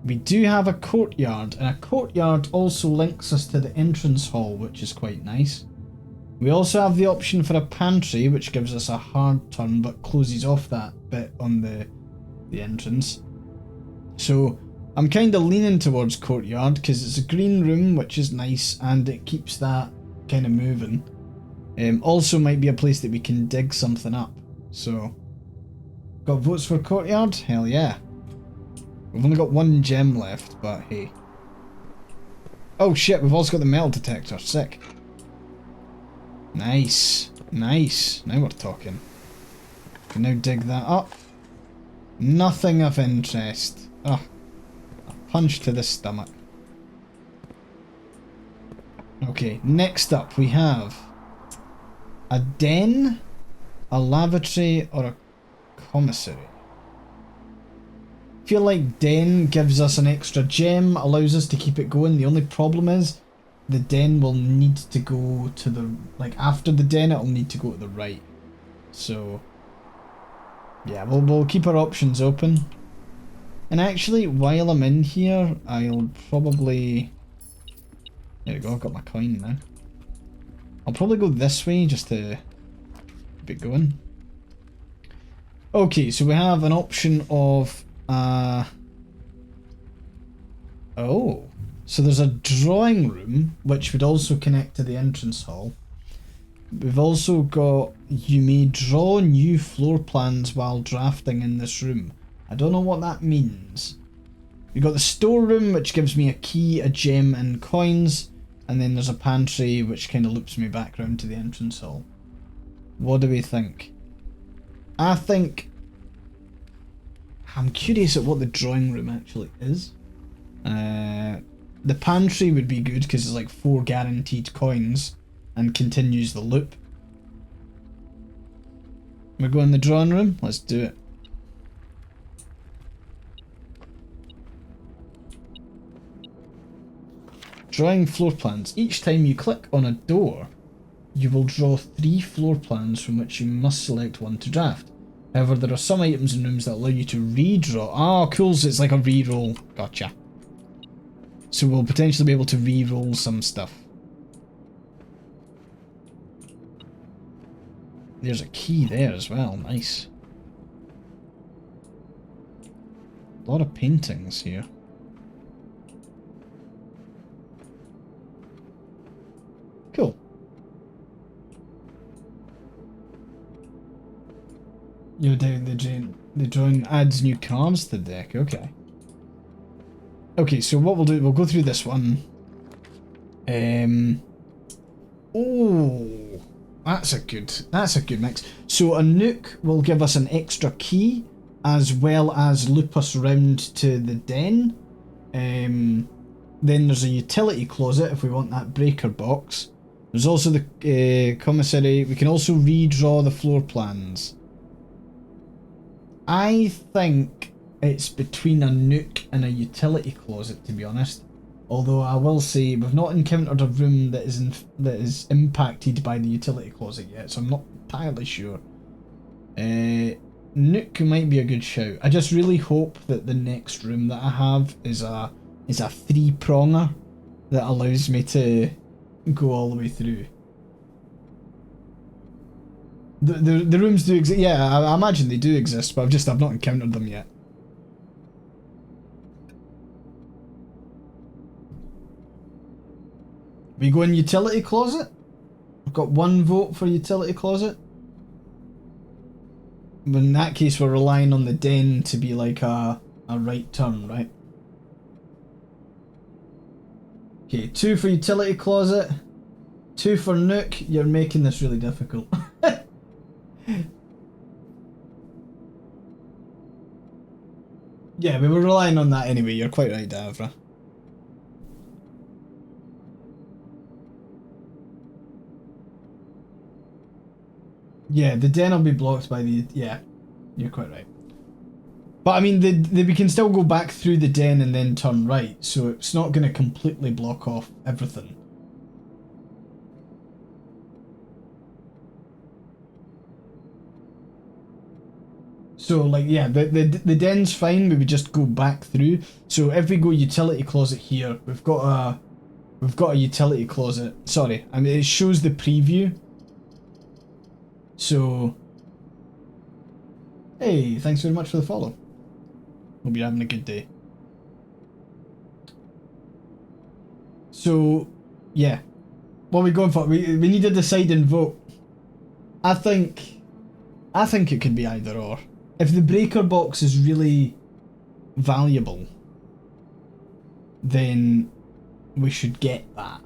we do have a courtyard, and a courtyard also links us to the entrance hall, which is quite nice. We also have the option for a pantry, which gives us a hard turn but closes off that bit on the entrance. So I'm kind of leaning towards courtyard because it's a green room, which is nice, and it keeps that kind of moving. Also might be a place that we can dig something up. So, got votes for courtyard? Hell yeah. We've only got 1 gem left, but hey. Oh shit, we've also got the metal detector. Sick. Nice. Nice. Now we're talking. Can now dig that up. Nothing of interest. Oh, a punch to the stomach. Okay, next up we have a den, a lavatory, or a commissary. Feel like den gives us an extra gem, allows us to keep it going. The only problem is the den will need to go to the, like after the den it'll need to go to the right. So yeah, we'll keep our options open. And actually, while I'm in here, I'll probably... There we go, I've got my coin now. I'll probably go this way just to keep it going. Okay, so we have an option of... Oh, so there's a drawing room, which would also connect to the entrance hall. We've also got, you may draw new floor plans while drafting in this room. I don't know what that means. We've got the storeroom, which gives me a key, a gem, and coins. And then there's a pantry, which kind of loops me back round to the entrance hall. What do we think? I think... I'm curious at what the drawing room actually is. The pantry would be good because it's like 4 guaranteed coins and continues the loop. We're going in the drawing room? Let's do it. Drawing floor plans. Each time you click on a door, you will draw 3 floor plans from which you must select one to draft. However, there are some items in rooms that allow you to redraw. Oh, cool, so it's like a reroll. Gotcha. So we'll potentially be able to re-roll some stuff. There's a key there as well, nice. A lot of paintings here. Cool. The drawing adds new cards to the deck, okay. Okay, so what we'll do, we'll go through this one. Oh, that's a good mix. So a nook will give us an extra key, as well as loop us round to the den. Then there's a utility closet if we want that breaker box. There's also the commissary. We can also redraw the floor plans. I think it's between a nook and a utility closet, to be honest. Although I will say we've not encountered a room that is impacted by the utility closet yet, so I'm not entirely sure. Nook might be a good shout. I just really hope that the next room that I have is a 3-pronger that allows me to go all the way through. The rooms do exist. Yeah, I imagine they do exist, but I've not encountered them yet. We go in utility closet. I've got 1 vote for utility closet. But in that case, we're relying on the den to be like a right turn, right? Okay, 2 for utility closet. 2 for nook. You're making this really difficult. Yeah, we were relying on that anyway. You're quite right, Davra. Yeah, the den will be blocked by the... Yeah, you're quite right. But I mean, we can still go back through the den and then turn right, so it's not going to completely block off everything. So, like, yeah, the den's fine, we would just go back through. So if we go utility closet here, we've got a utility closet. Sorry, I mean, it shows the preview. So, hey, thanks very much for the follow. Hope you're having a good day. So, yeah. What are we going for? We need to decide and vote. I think it could be either or. If the breaker box is really valuable, then we should get that.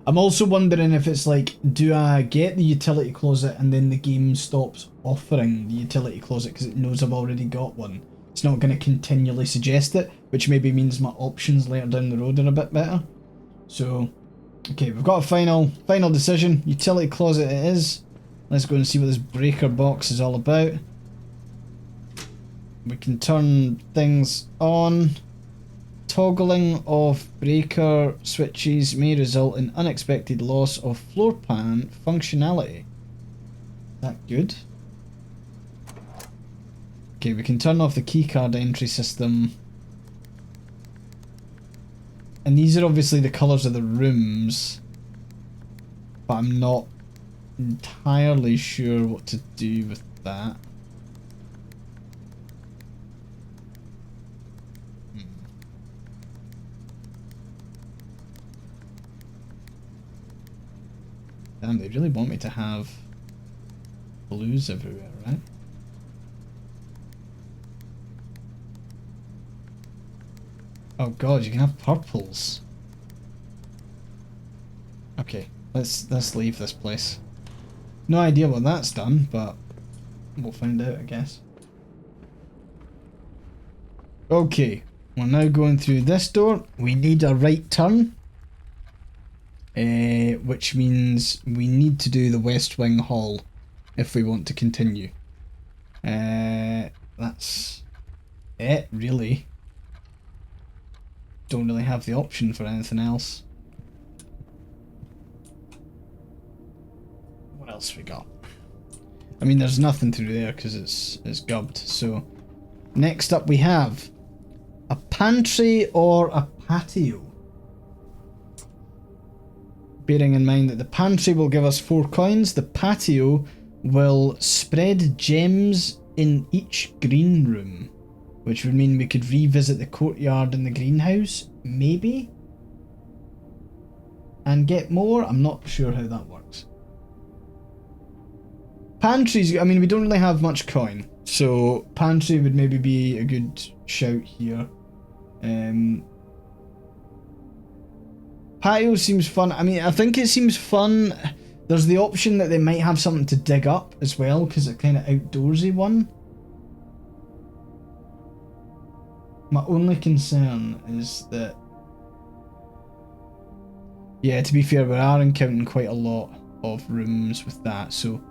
I'm also wondering if it's like, do I get the utility closet and then the game stops offering the utility closet because it knows I've already got one? It's not going to continually suggest it, which maybe means my options later down the road are a bit better. So, okay, we've got a final decision. Utility closet it is. Let's go and see what this breaker box is all about. We can turn things on. Toggling of breaker switches may result in unexpected loss of floor plan functionality. Is that good? Okay, we can turn off the keycard entry system. And these are obviously the colours of the rooms, but I'm not entirely sure what to do with that. Damn, they really want me to have blues everywhere, right? Oh god, you can have purples. Okay, let's leave this place. No idea what that's done, but we'll find out, I guess. Okay, we're now going through this door. We need a right turn. Which means we need to do the West Wing Hall if we want to continue. That's it, really. Don't really have the option for anything else. What else we got? I mean, there's nothing through there because it's gubbed. So next up we have a pantry or a patio. Bearing in mind that the pantry will give us 4 coins, the patio will spread gems in each green room, which would mean we could revisit the courtyard and the greenhouse, maybe, and get more. I'm not sure how that works. Pantries, I mean, we don't really have much coin, so pantry would maybe be a good shout here. Patio seems fun. I mean, I think it seems fun. There's the option that they might have something to dig up as well, because it's kind of outdoorsy one. My only concern is that, yeah, to be fair, we are encountering quite a lot of rooms with that, so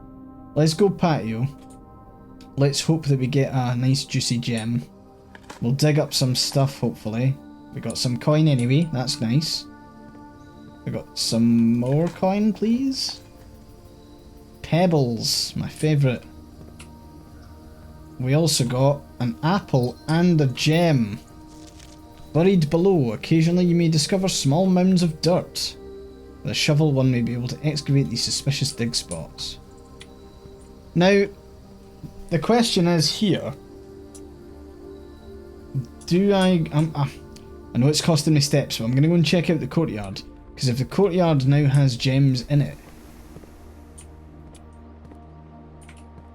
let's go patio. Let's hope that we get a nice juicy gem. We'll dig up some stuff, hopefully. We got some coin anyway, that's nice. We got some more coin, please. Pebbles, my favourite. We also got an apple and a gem. Buried below, occasionally you may discover small mounds of dirt. With a shovel, one may be able to excavate these suspicious dig spots. Now, the question is here. Do I know it's costing me steps, but I'm going to go and check out the courtyard. Because if the courtyard now has gems in it...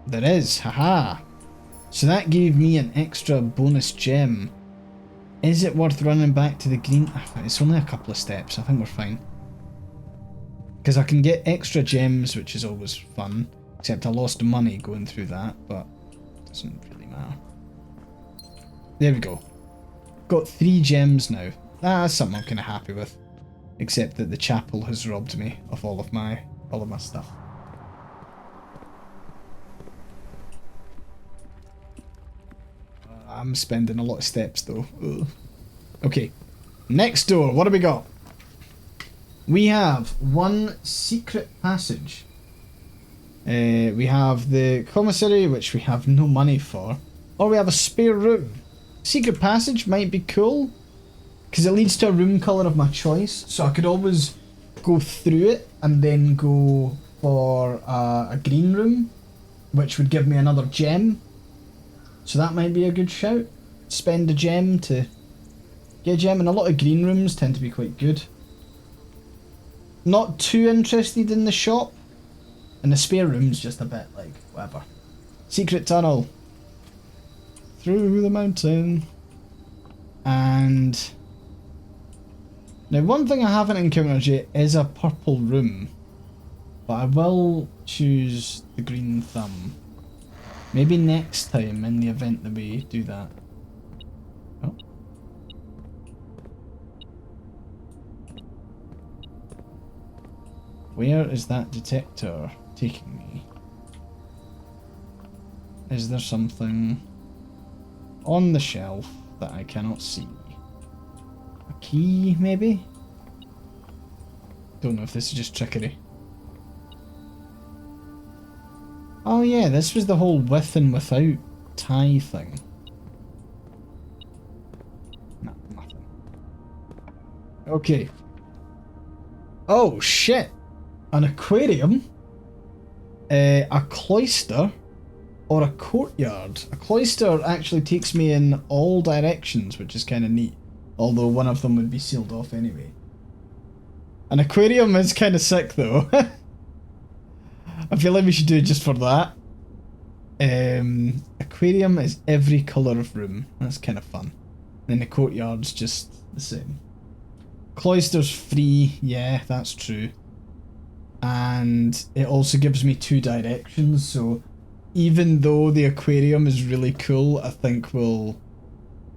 There is, haha. So that gave me an extra bonus gem. Is it worth running back to the green... It's only a couple of steps, I think we're fine. Because I can get extra gems, which is always fun. Except I lost money going through that, but it doesn't really matter. There we go. Got 3 gems now. That's something I'm kind of happy with. Except that the chapel has robbed me of all of my stuff. I'm spending a lot of steps though. Ugh. Okay, next door, what do we got? We have one secret passage. We have the commissary, which we have no money for. Or we have a spare room. Secret passage might be cool, because it leads to a room colour of my choice, so I could always go through it and then go for a green room, which would give me another gem. So that might be a good shout. Spend a gem to get a gem, and a lot of green rooms tend to be quite good. Not too interested in the shop, and the spare room's just a bit like, whatever. Secret tunnel. Through the mountain. And... now one thing I haven't encountered yet is a purple room. But I will choose the green thumb. Maybe next time in the event that we do that. Oh. Where is that detector taking me? Is there something on the shelf that I cannot see? A key, maybe? Don't know if this is just trickery. Oh yeah, this was the whole with and without tie thing. No, nothing. Okay. Oh shit! An aquarium? A cloister? Or a courtyard? A cloister actually takes me in all directions, which is kind of neat. Although one of them would be sealed off anyway. An aquarium is kind of sick though. I feel like we should do it just for that. Aquarium is every colour of room. That's kind of fun. Then the courtyard's just the same. Cloister's free. Yeah, that's true. And it also gives me 2 directions, so even though the aquarium is really cool, I think we'll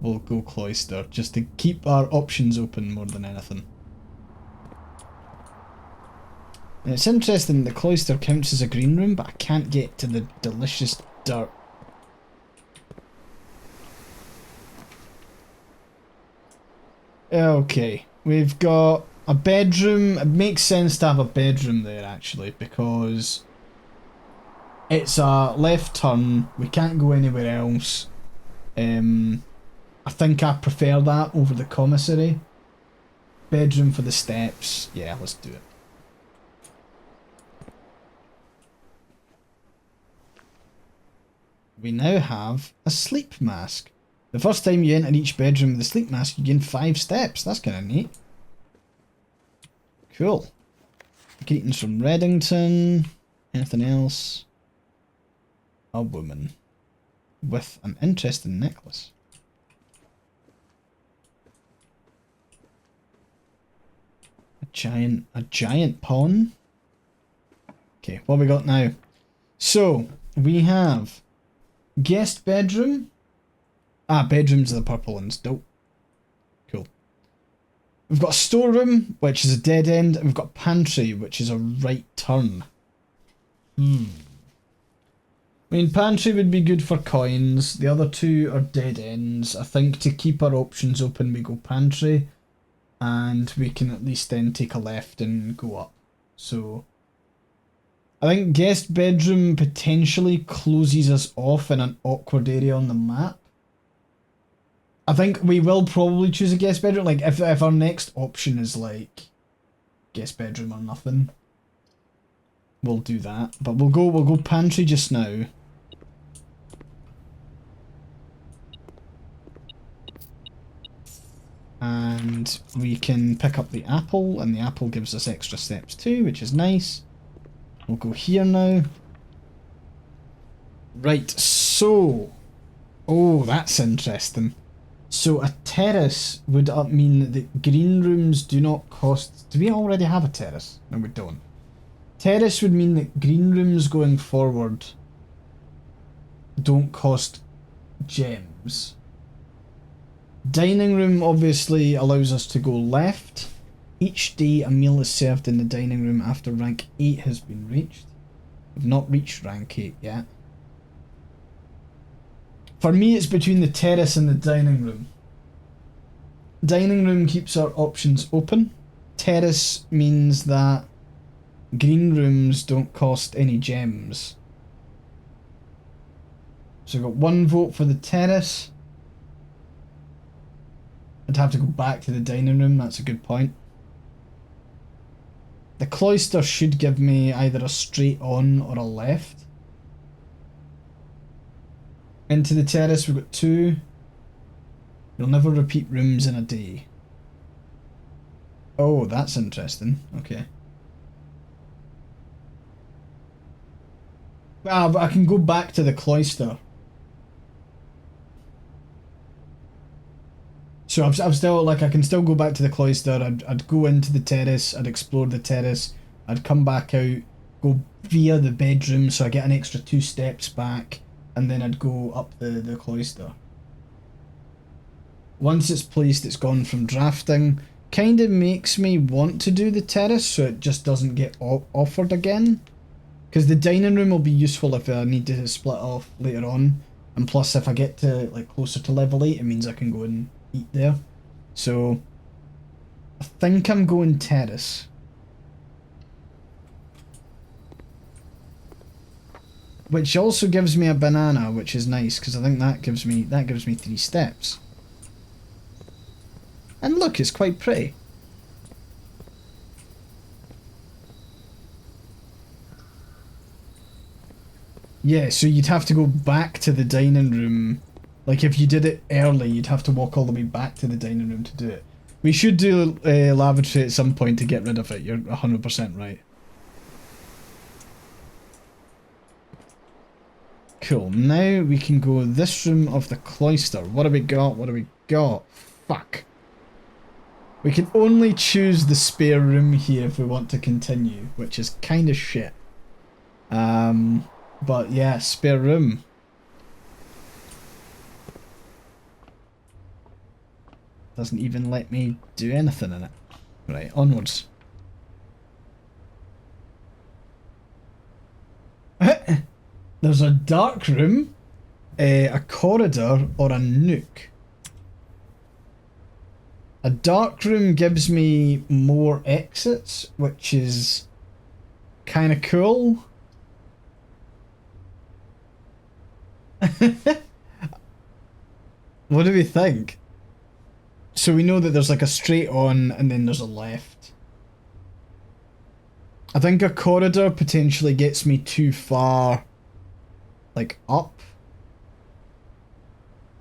go cloister, just to keep our options open more than anything. And it's interesting, the cloister counts as a green room, but I can't get to the delicious dirt. Okay, we've got a bedroom. It makes sense to have a bedroom there, actually, because it's a left turn. We can't go anywhere else. I think I prefer that over the commissary. Bedroom for the steps. Yeah, let's do it. We now have a sleep mask. The first time you enter each bedroom with a sleep mask, you gain 5 steps. That's kind of neat. Cool. Greetings from Reddington. Anything else? A woman with an interesting necklace. A giant pawn. Okay, what have we got now? So we have guest bedroom. Bedrooms are the purple ones. Dope. Cool. We've got a storeroom, which is a dead end, and we've got pantry, which is a right turn. I mean, pantry would be good for coins. The other 2 are dead ends. I think to keep our options open, we go pantry, and we can at least then take a left and go up. So I think guest bedroom potentially closes us off in an awkward area on the map. I think we will probably choose a guest bedroom. Like, if our next option is, like, guest bedroom or nothing, we'll do that. But we'll go pantry just now. And we can pick up the apple, and the apple gives us extra steps too, which is nice. We'll go here now. Right, so... Oh, that's interesting. So a terrace would mean that green rooms do not cost... Do we already have a terrace? No, we don't. Terrace would mean that green rooms going forward don't cost gems. Dining room obviously allows us to go left. Each day a meal is served in the dining room after rank 8 has been reached. We've not reached rank 8 yet. For me, it's between the terrace and the dining room. Dining room keeps our options open. Terrace means that green rooms don't cost any gems. So I've got 1 vote for the terrace. I'd have to go back to the dining room, that's a good point. The cloister should give me either a straight on or a left. Into the terrace we've got 2. You'll never repeat rooms in a day. Oh, that's interesting. Okay. But I can go back to the cloister. So I'm still, like, I can still go back to the cloister. I'd go into the terrace, I'd explore the terrace, I'd come back out, go via the bedroom so I get an extra 2 steps back, and then I'd go up the cloister. Once it's placed, it's gone from drafting. Kind of makes me want to do the terrace so it just doesn't get offered again. Because the dining room will be useful if I need to split off later on. And plus, if I get to, like, closer to level 8, it means I can go and eat there. So I think I'm going terrace. Which also gives me a banana, which is nice because I think that gives me 3 steps. And look, it's quite pretty. Yeah, so you'd have to go back to the dining room. Like, if you did it early, you'd have to walk all the way back to the dining room to do it. We should do lavatory at some point to get rid of it. You're 100% right. Cool. Now we can go this room of the cloister. What have we got? What have we got? Fuck. We can only choose the spare room here if we want to continue, which is kind of shit. But yeah, spare room. Doesn't even let me do anything in it. Right, onwards. There's a dark room, a corridor, or a nook. A dark room gives me more exits, which is kind of cool. What do we think? So we know that there's like a straight on and then there's a left. I think a corridor potentially gets me too far, like up.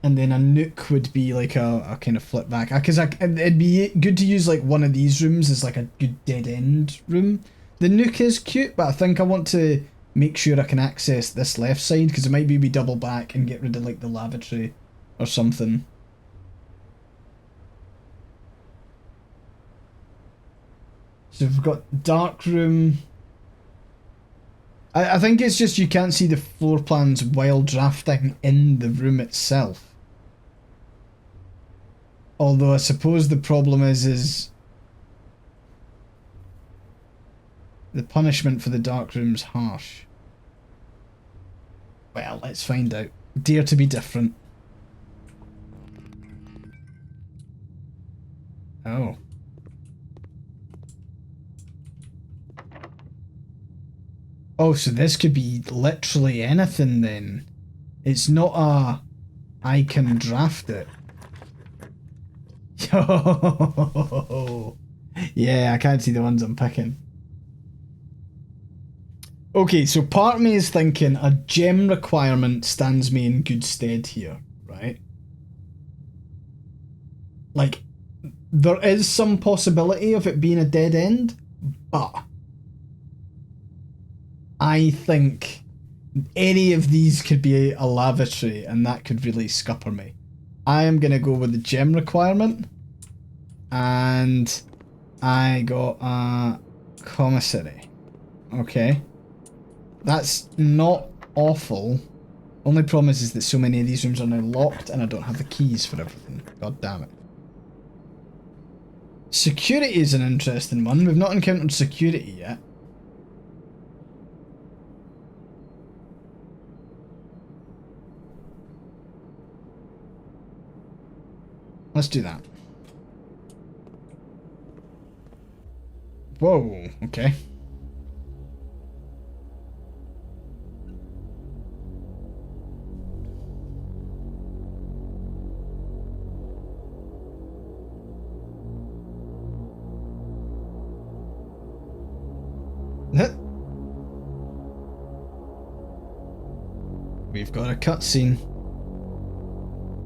And then a nook would be like a kind of flip back. Because it'd be good to use like one of these rooms as like a good dead end room. The nook is cute, but I think I want to make sure I can access this left side because it might be we double back and get rid of like the lavatory or something. So we've got dark room. I think it's just you can't see the floor plans while drafting in the room itself. Although I suppose the problem is the punishment for the dark room's harsh. Well, let's find out. Dare to be different. Oh. Oh, so this could be literally anything then. It's not a I can draft it. Yo. Yeah, I can't see the ones I'm picking. Okay, so part of me is thinking a gem requirement stands me in good stead here, right? Like, there is some possibility of it being a dead end, but I think any of these could be a lavatory and that could really scupper me. I am going to go with the gem requirement and I got a commissary. Okay. That's not awful. Only problem is that so many of these rooms are now locked and I don't have the keys for everything. God damn it. Security is an interesting one. We've not encountered security yet. Let's do that. Whoa, okay. We've got a cutscene.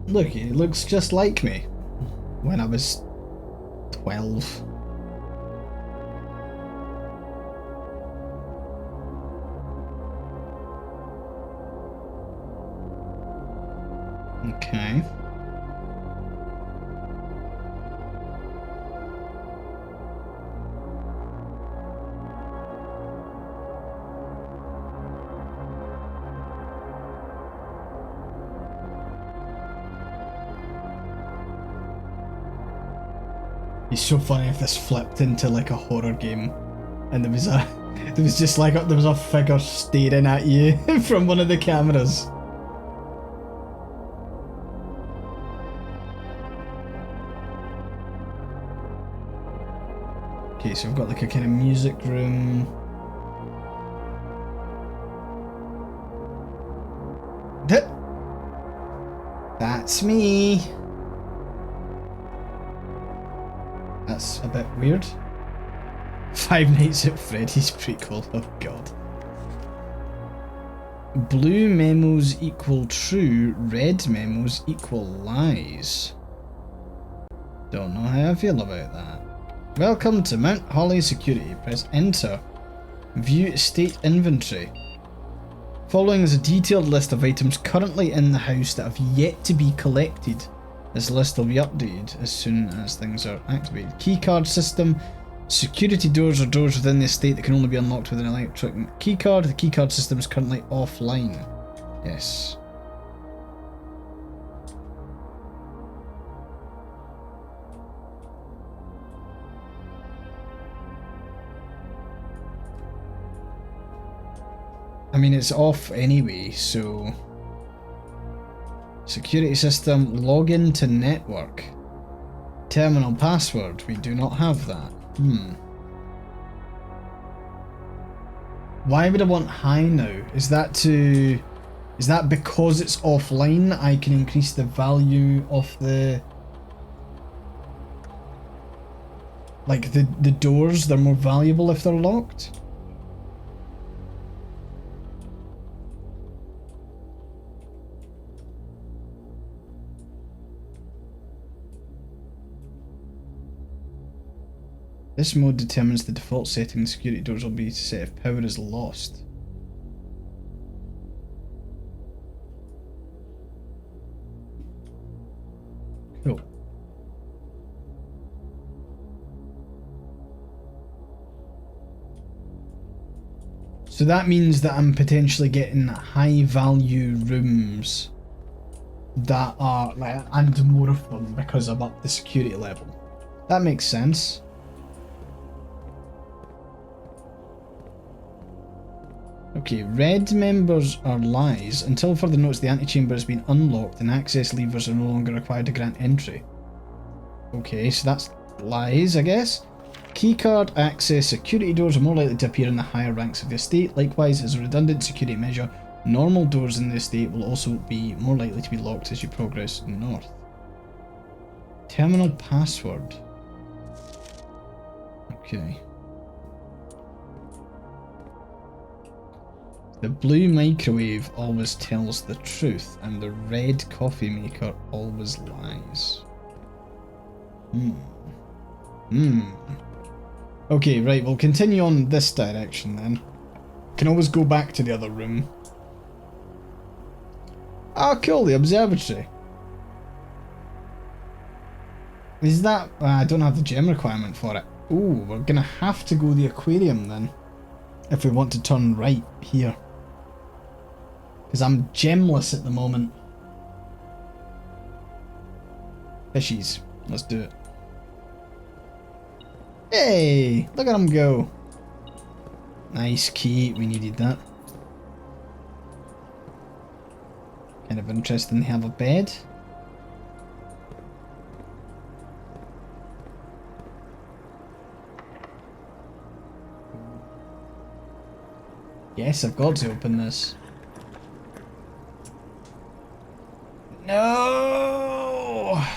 Look, he looks just like me when I was 12. Okay. It's so funny if this flipped into like a horror game and there was just like there was a figure staring at you from one of the cameras. Okay, so we've got like a kind of music room. That's me. That's a bit weird. Five Nights at Freddy's prequel, oh god. Blue memos equal true, red memos equal lies. Don't know how I feel about that. Welcome to Mount Holly Security. Press enter. View state inventory. Following is a detailed list of items currently in the house that have yet to be collected. This list will be updated as soon as things are activated. Keycard system. Security doors are doors within the estate that can only be unlocked with an electric keycard. The keycard system is currently offline. Yes. I mean, it's off anyway, so... Security system, login to network. Terminal password, we do not have that. Why would I want high now? Is that because it's offline, I can increase the value of the... Like, the doors, they're more valuable if they're locked? This mode determines the default setting. Security doors will be set if power is lost. Cool. So that means that I'm potentially getting high value rooms that are like, and more of them because I'm up the security level. That makes sense. Okay, red members are lies. Until further notice, the antechamber has been unlocked and access levers are no longer required to grant entry. Okay, so that's lies, I guess. Keycard access security doors are more likely to appear in the higher ranks of the estate. Likewise, as a redundant security measure, normal doors in the estate will also be more likely to be locked as you progress north. Terminal password. Okay. The blue microwave always tells the truth, and the red coffee maker always lies. Okay, right, we'll continue on this direction then. Can always go back to the other room. Ah, cool, the observatory. Is that... I don't have the gem requirement for it. Ooh, we're gonna have to go the aquarium then. If we want to turn right here. Because I'm gemless at the moment. Fishies. Let's do it. Hey! Look at him go. Nice key. We needed that. Kind of interesting they have a bed. Yes, I've got to open this. No! I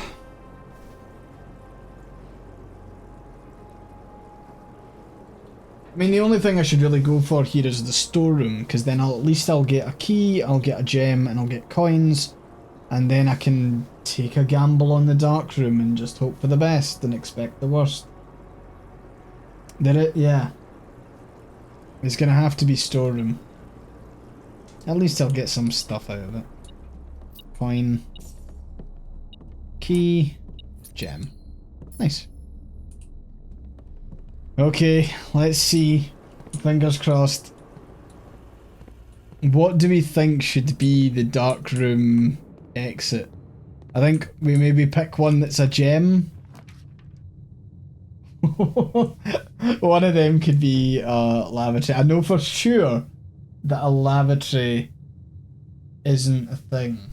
mean, the only thing I should really go for here is the storeroom, because then at least I'll get a key, I'll get a gem, and I'll get coins, and then I can take a gamble on the dark room and just hope for the best and expect the worst. Did it? Yeah. It's gonna have to be storeroom. At least I'll get some stuff out of it. Coin. Key. Gem. Nice. Okay, let's see. Fingers crossed. What do we think should be the dark room exit? I think we maybe pick one that's a gem. One of them could be a lavatory. I know for sure that a lavatory isn't a thing.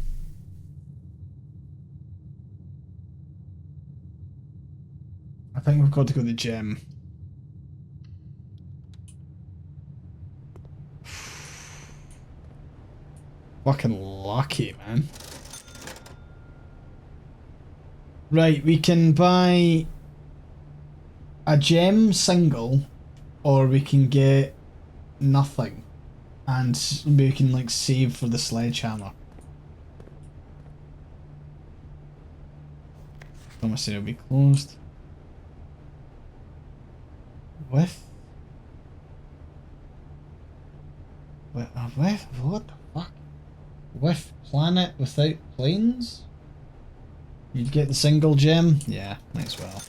I think we've got to go the gem. Fucking lucky, man. Right, we can buy a gem single, or we can get nothing, and we can like save for the sledgehammer. Pharmacy will be closed. With With what the fuck? With planet without planes? You'd get the single gem? Yeah, might as well.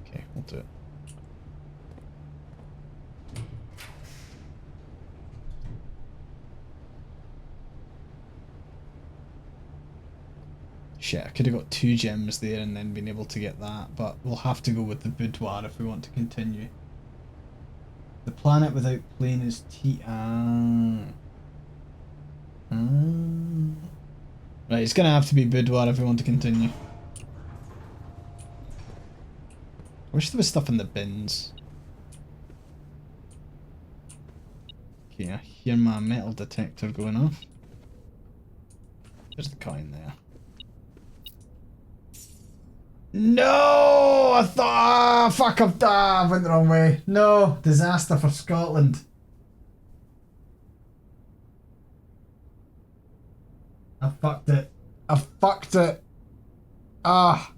Okay, we'll do it. Shit, I could have got 2 gems there and then been able to get that, but we'll have to go with the boudoir if we want to continue. The planet without plane is Right, it's gonna have to be boudoir if we want to continue. I wish there was stuff in the bins. Okay, I hear my metal detector going off. There's the coin there. No! I thought... fuck, I went the wrong way. No! Disaster for Scotland. I fucked it. I fucked it. Ah,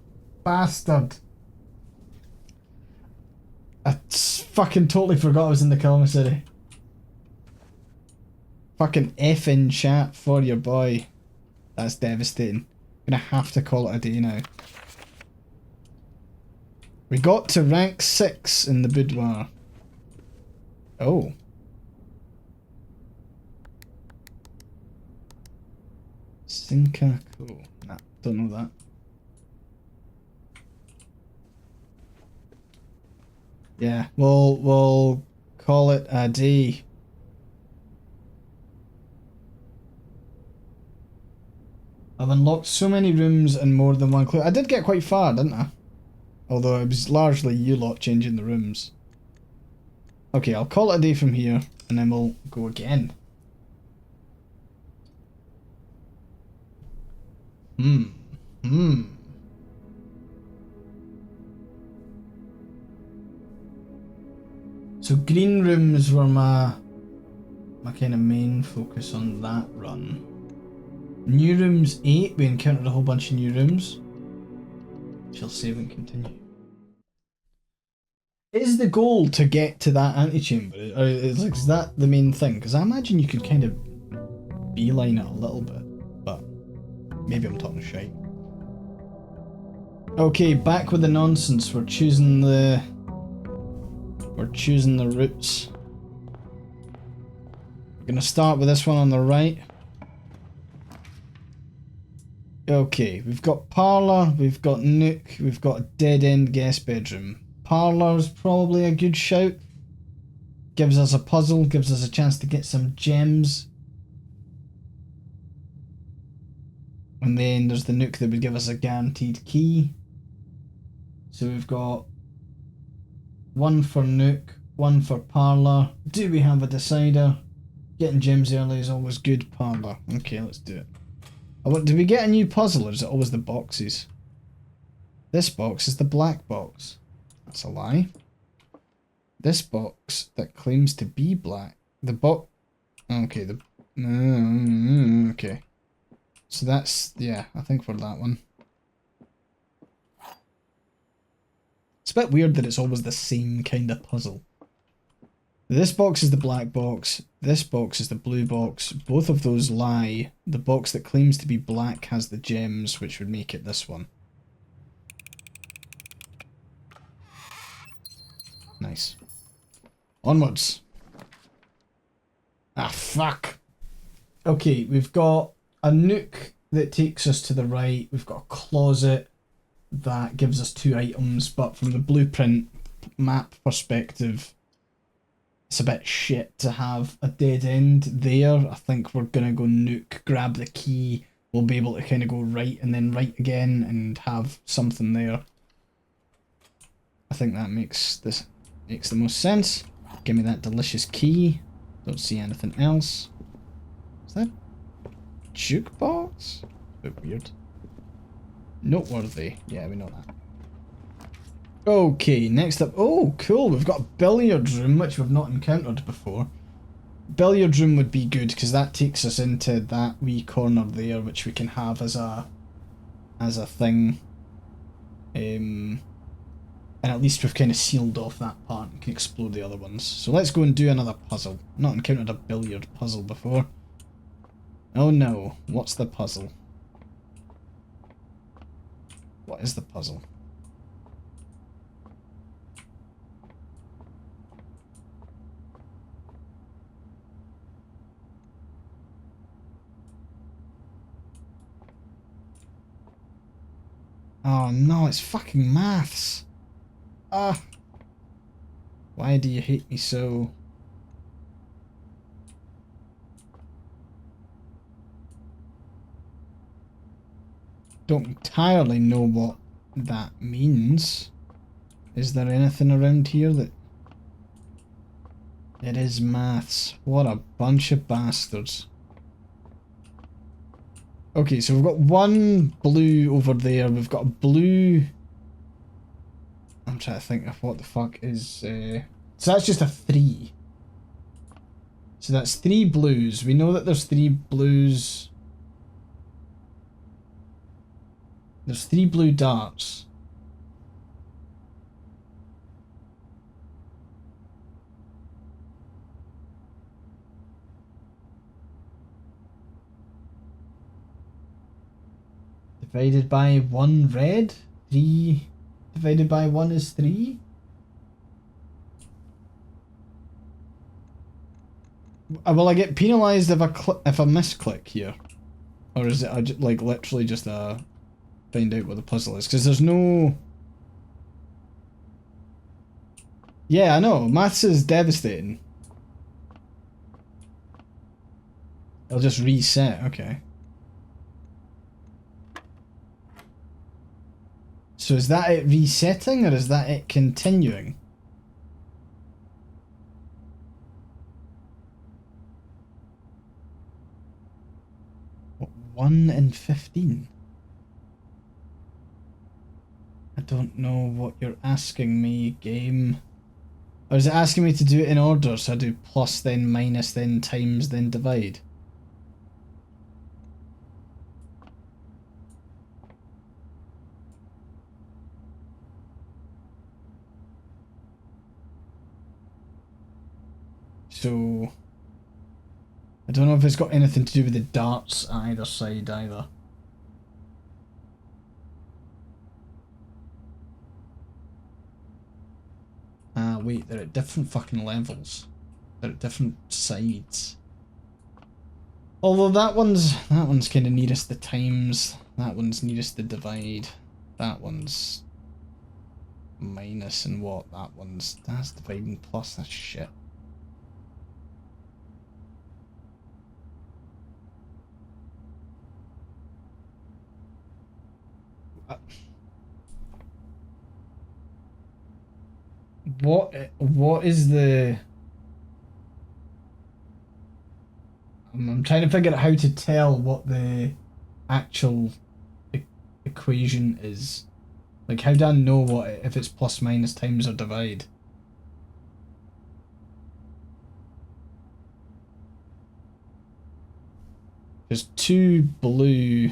bastard. I fucking totally forgot I was in the commissary. Fucking effing chat for your boy. That's devastating. I'm gonna have to call it a day now. We got to rank 6 in the boudoir. Oh. Sinka, cool. Nah, don't know that. Yeah, we'll call it a day. I've unlocked so many rooms and more than one clue. I did get quite far, didn't I? Although it was largely you lot changing the rooms. Okay, I'll call it a day from here, and then we'll go again. So green rooms were my kind of main focus on that run. New rooms 8, we encountered a whole bunch of new rooms. Shall save and continue. Is the goal to get to that antechamber? Or is that the main thing? Because I imagine you could kind of beeline it a little bit, but maybe I'm talking shite. Okay, back with the nonsense. We're choosing the routes. We're gonna start with this one on the right. Okay, we've got parlour, we've got nook, we've got a dead-end guest bedroom. Parlour's probably a good shout. Gives us a puzzle, gives us a chance to get some gems. And then there's the nook that would give us a guaranteed key. So we've got one for nook, one for parlour. Do we have a decider? Getting gems early is always good. Parlour. Okay, let's do it. Did we get a new puzzle, or is it always the boxes? This box is the black box. That's a lie. This box that claims to be black. The box... Okay, okay. So that's... yeah, I think for that one. It's a bit weird that it's always the same kind of puzzle. This box is the black box. This box is the blue box. Both of those lie. The box that claims to be black has the gems, which would make it this one. Nice. Onwards. Ah, fuck. Okay, we've got a nook that takes us to the right. We've got a closet that gives us 2 items, but from the blueprint map perspective, it's a bit shit to have a dead end there. I think we're gonna go nook, grab the key. We'll be able to kind of go right and then right again and have something there. I think that makes the most sense. Give me that delicious key. Don't see anything else. Is that jukebox? A bit weird. Noteworthy. Yeah, we know that. Okay, next up. Oh, cool. We've got a billiard room, which we've not encountered before. Billiard room would be good because that takes us into that wee corner there, which we can have as a thing. And at least we've kind of sealed off that part and can explore the other ones. So let's go and do another puzzle. Not encountered a billiard puzzle before. Oh no, what's the puzzle? What is the puzzle? Oh no, it's fucking maths. Ah. Why do you hate me so? Don't entirely know what that means. Is there anything around here that... It is maths. What a bunch of bastards. Okay, so we've got one blue over there. We've got a blue... I'm trying to think of what the fuck is... So that's just a 3. So that's 3 blues. We know that there's 3 blues. There's 3 blue darts. Divided by 1 red? 3 divided by 1 is 3? Will I get penalised if I misclick here? Or is it like literally just a find out what the puzzle is? Because there's no... Yeah, I know. Maths is devastating. It'll just reset. Okay. So is that it resetting or is that it continuing? What, 1 in 15? I don't know what you're asking me, game. Or is it asking me to do it in order? So I do plus, then minus, then times, then divide? So... I don't know if it's got anything to do with the darts either side either. Ah, wait, they're at different fucking levels. They're at different sides. Although that one's kind of nearest the times. That one's nearest the divide. That one's minus and what? That's dividing plus. That's shit. What is the... I'm trying to figure out how to tell what the actual equation is. Like, how do I know what if it's plus, minus, times, or divide? There's 2 blue...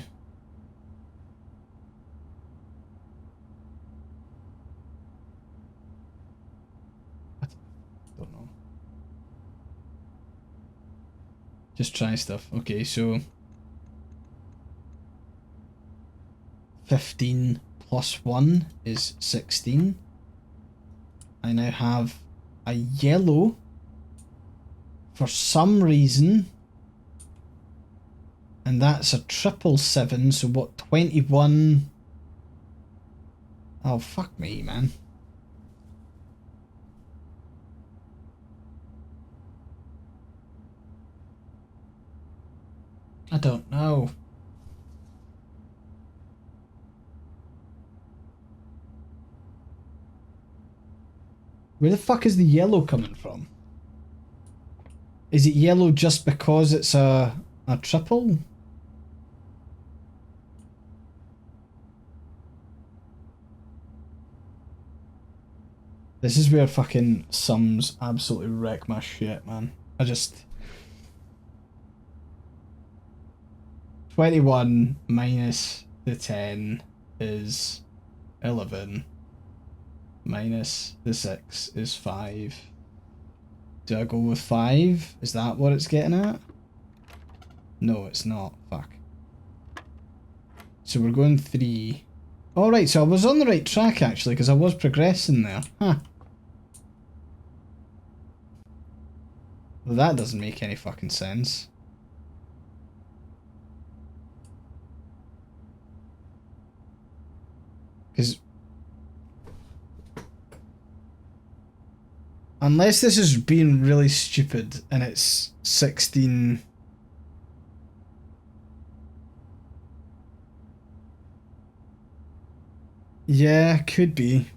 Just try stuff. Okay, so 15 plus 1 is 16. I now have a yellow for some reason, and that's a 777. So what, 21? Oh, fuck me, man. I don't know. Where the fuck is the yellow coming from? Is it yellow just because it's a triple? This is where fucking sums absolutely wreck my shit, man. I just... 21 minus the 10 is 11. minus the 6 is 5. Do I go with 5? Is that what it's getting at? No, it's not. Fuck. So we're going 3. Alright, so I was on the right track actually, because I was progressing there. Huh. Well, that doesn't make any fucking sense. Because... unless this is being really stupid and it's 16... yeah, could be.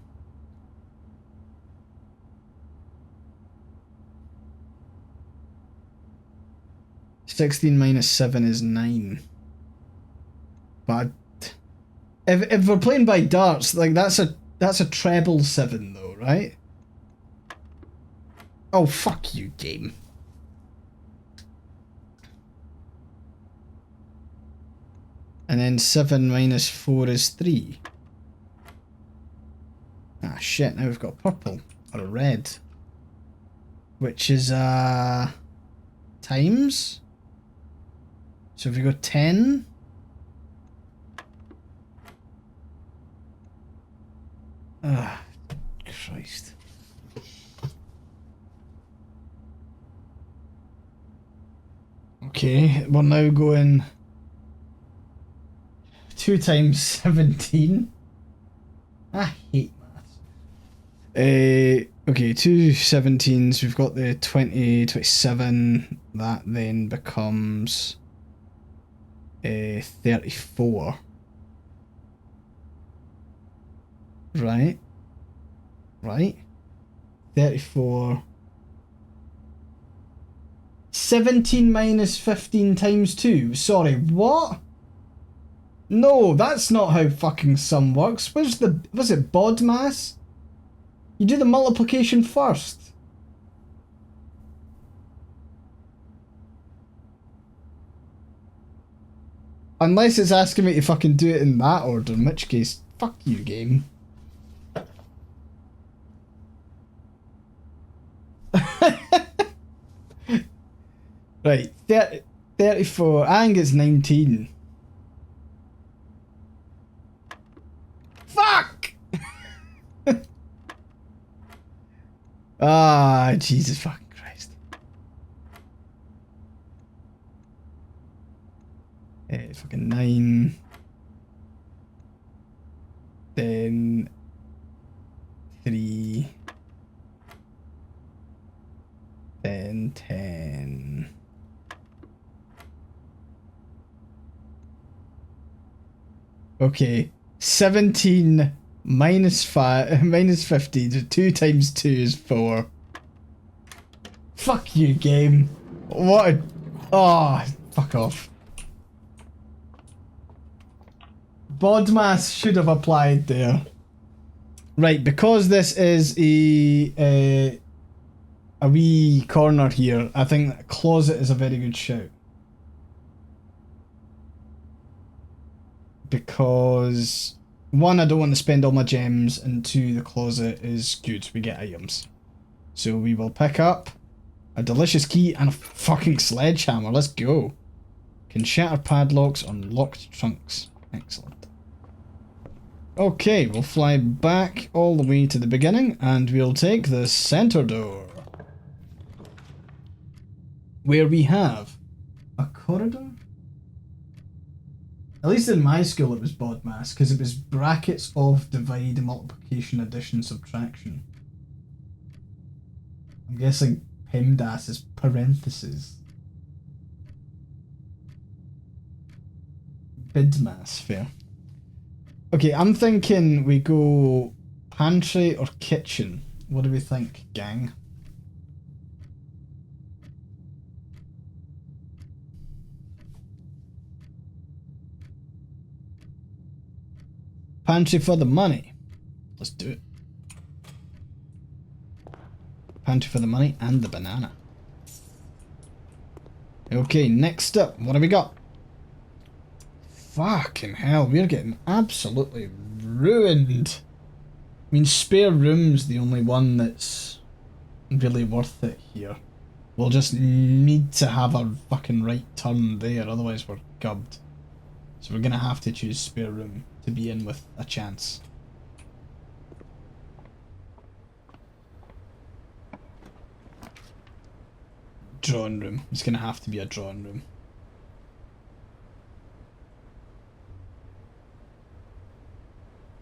(16 minus 7 is 9. But if we're playing by darts, like that's a treble 7 though, right? Oh, fuck you, game. And then 7 minus 4 is 3. Ah, shit, now we've got purple. Or a red. Which is, times? So if we go 10... ah, Christ. Okay, we're now going 2 times 17. I hate maths. Okay, 2 17s. We've got the 20, 27. That then becomes 34. Right. Right. 34. 17 minus 15 times 2. Sorry, what? No, that's not how fucking sum works. Was it BODMAS? You do the multiplication first. Unless it's asking me to fucking do it in that order, in which case, fuck you, game. Right, 34, I think it's 19. Fuck! Ah, Jesus fucking Christ. Fucking 9. Then 3. Then 10. Okay, 17 minus 5 minus 15. 2 times 2 is 4. Fuck you, game. What a... oh, fuck off. BODMAS should have applied there. Right, because this is a wee corner here, I think that closet is a very good shout. Because 1, I don't want to spend all my gems, and 2, the closet is good. We get items. So we will pick up a delicious key and a fucking sledgehammer. Let's go. Can shatter padlocks on locked trunks. Excellent. Okay, we'll fly back all the way to the beginning and we'll take the center door, where we have a corridor. At least in my school it was BODMAS, because it was brackets of divide, multiplication, addition, subtraction. I'm guessing PEMDAS is parentheses. BIDMAS, fair. Okay, I'm thinking we go pantry or kitchen. What do we think, gang? Pantry for the money. Let's do it. Pantry for the money and the banana. Okay, next up, what have we got? Fucking hell, we're getting absolutely ruined. mean, spare room's the only one that's really worth it here. We'll just need to have our fucking right turn there, otherwise we're gubbed. So we're gonna have to choose spare room to be in with a chance. Drawing room. It's gonna have to be a drawing room.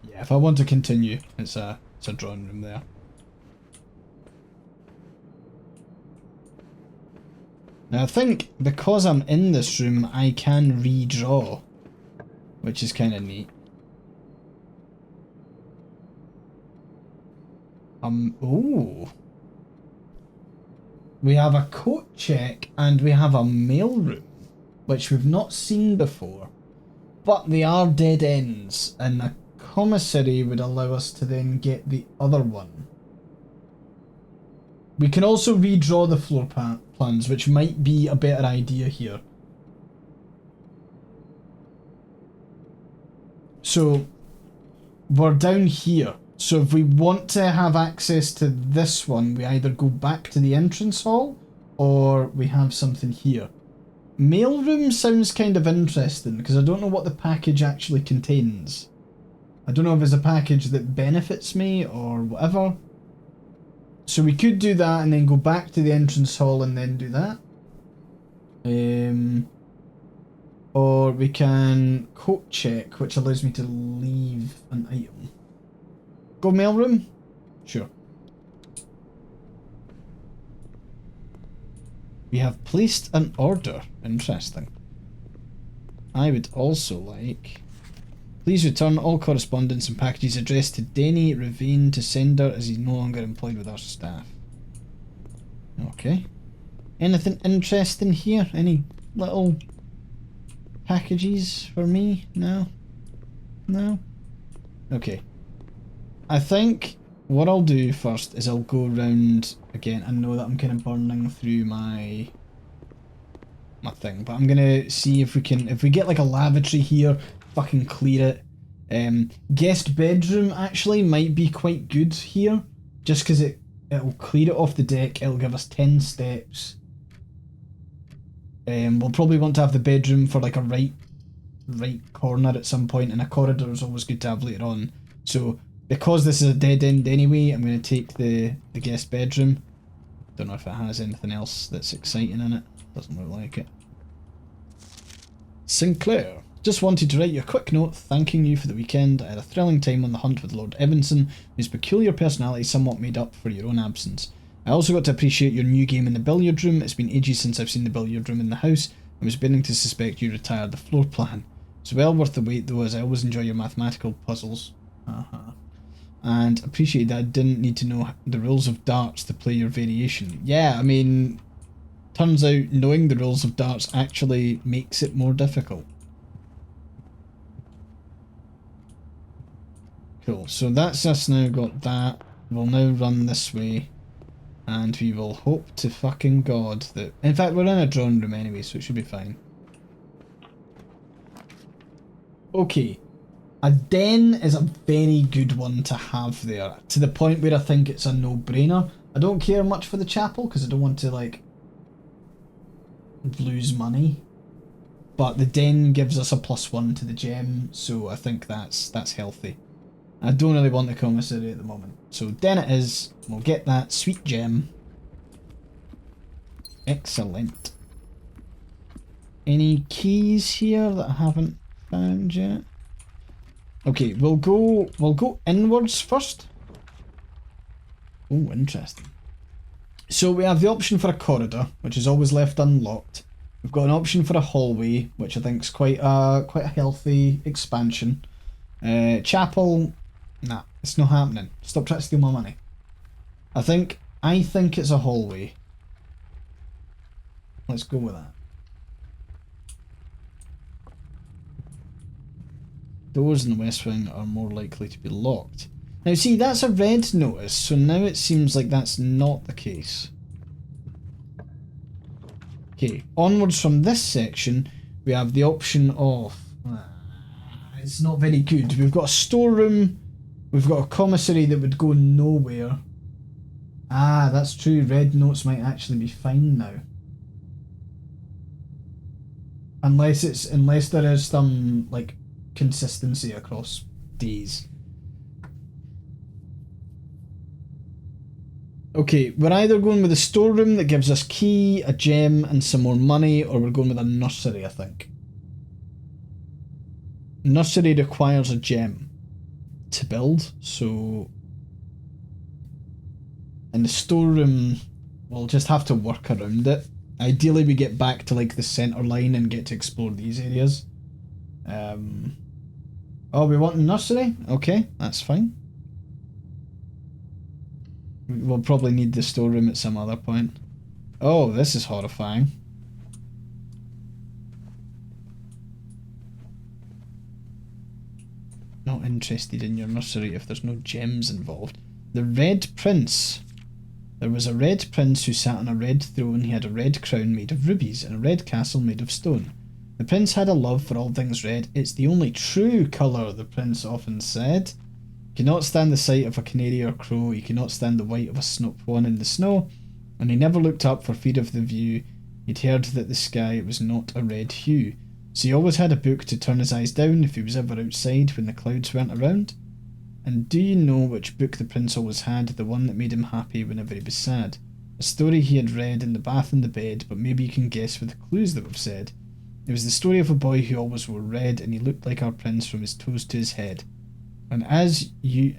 Yeah, if I want to continue, it's a drawing room there. Now I think because I'm in this room, I can redraw, which is kind of neat. Ooh. We have a coat check and we have a mail room, which we've not seen before. But they are dead ends, and a commissary would allow us to then get the other one. We can also redraw the floor plans, which might be a better idea here. So, we're down here. So if we want to have access to this one, we either go back to the entrance hall, or we have something here. Mailroom sounds kind of interesting, because I don't know what the package actually contains. I don't know if it's a package that benefits me, or whatever. So we could do that, and then go back to the entrance hall, and then do that. Or we can coat check, which allows me to leave an item. Go mailroom? Sure. We have placed an order. Interesting. I would also like... Please return all correspondence and packages addressed to Denny Ravine to sender as he's no longer employed with our staff. Okay. Anything interesting here? Any little packages for me? No? No? Okay. I think what I'll do first is I'll go around again. I know that I'm kind of burning through my thing, but I'm gonna see if we get like a lavatory here, fucking clear it. Guest bedroom actually might be quite good here, just because it'll clear it off the deck. It'll give us 10 steps. We'll probably want to have the bedroom for like a right corner at some point, and a corridor is always good to have later on. So because this is a dead end anyway, I'm going to take the guest bedroom. Don't know if it has anything else that's exciting in it. Doesn't look like it. Sinclair. Just wanted to write you a quick note thanking you for the weekend. I had a thrilling time on the hunt with Lord Evanson, whose peculiar personality somewhat made up for your own absence. I also got to appreciate your new game in the billiard room. It's been ages since I've seen the billiard room in the house. I was beginning to suspect you retired the floor plan. It's well worth the wait though, as I always enjoy your mathematical puzzles. And appreciate that I didn't need to know the rules of darts to play your variation. Yeah, I mean, turns out knowing the rules of darts actually makes it more difficult. Cool, so that's us now got that. We'll now run this way. And we will hope to fucking God that... In fact, we're in a drawing room anyway, so it should be fine. Okay. A den is a very good one to have there, to the point where I think it's a no-brainer. I don't care much for the chapel, because I don't want to, like, lose money. But the den gives us a +1 to the gem, so I think that's healthy. I don't really want the commissary at the moment. So den it is, we'll get that sweet gem. Excellent. Any keys here that I haven't found yet? Okay, we'll go inwards first. Oh, interesting. So we have the option for a corridor, which is always left unlocked. We've got an option for a hallway, which I think is quite a healthy expansion. Chapel, nah, it's not happening. Stop trying to steal my money. I think it's a hallway. Let's go with that. Doors in the west wing are more likely to be locked. Now see, that's a red notice, so now it seems like that's not the case. Okay, onwards from this section, we have the option of... it's not very good. We've got a storeroom We've got a commissary that would go nowhere. Ah, that's true. Red notes might actually be fine now. Unless there is some like consistency across days. Okay, we're either going with a storeroom that gives us key, a gem, and some more money, or we're going with a nursery, I think. Nursery requires a gem to build, so... And the storeroom, we'll just have to work around it. Ideally, we get back to like the centre line and get to explore these areas. Oh, we want a nursery? Okay, that's fine. We'll probably need the storeroom at some other point. Oh, this is horrifying. Not interested in your nursery if there's no gems involved. The Red Prince. There was a red prince who sat on a red throne. He had a red crown made of rubies and a red castle made of stone. The prince had a love for all things red. It's the only true colour, the prince often said. He cannot stand the sight of a canary or crow. He cannot stand the white of a swan in the snow. And he never looked up for fear of the view. He'd heard that the sky was not a red hue. So he always had a book to turn his eyes down if he was ever outside when the clouds weren't around. And do you know which book the prince always had? The one that made him happy whenever he was sad. A story he had read in the bath and the bed, but maybe you can guess with the clues that we've said. It was the story of a boy who always wore red, and he looked like our prince from his toes to his head. And as you,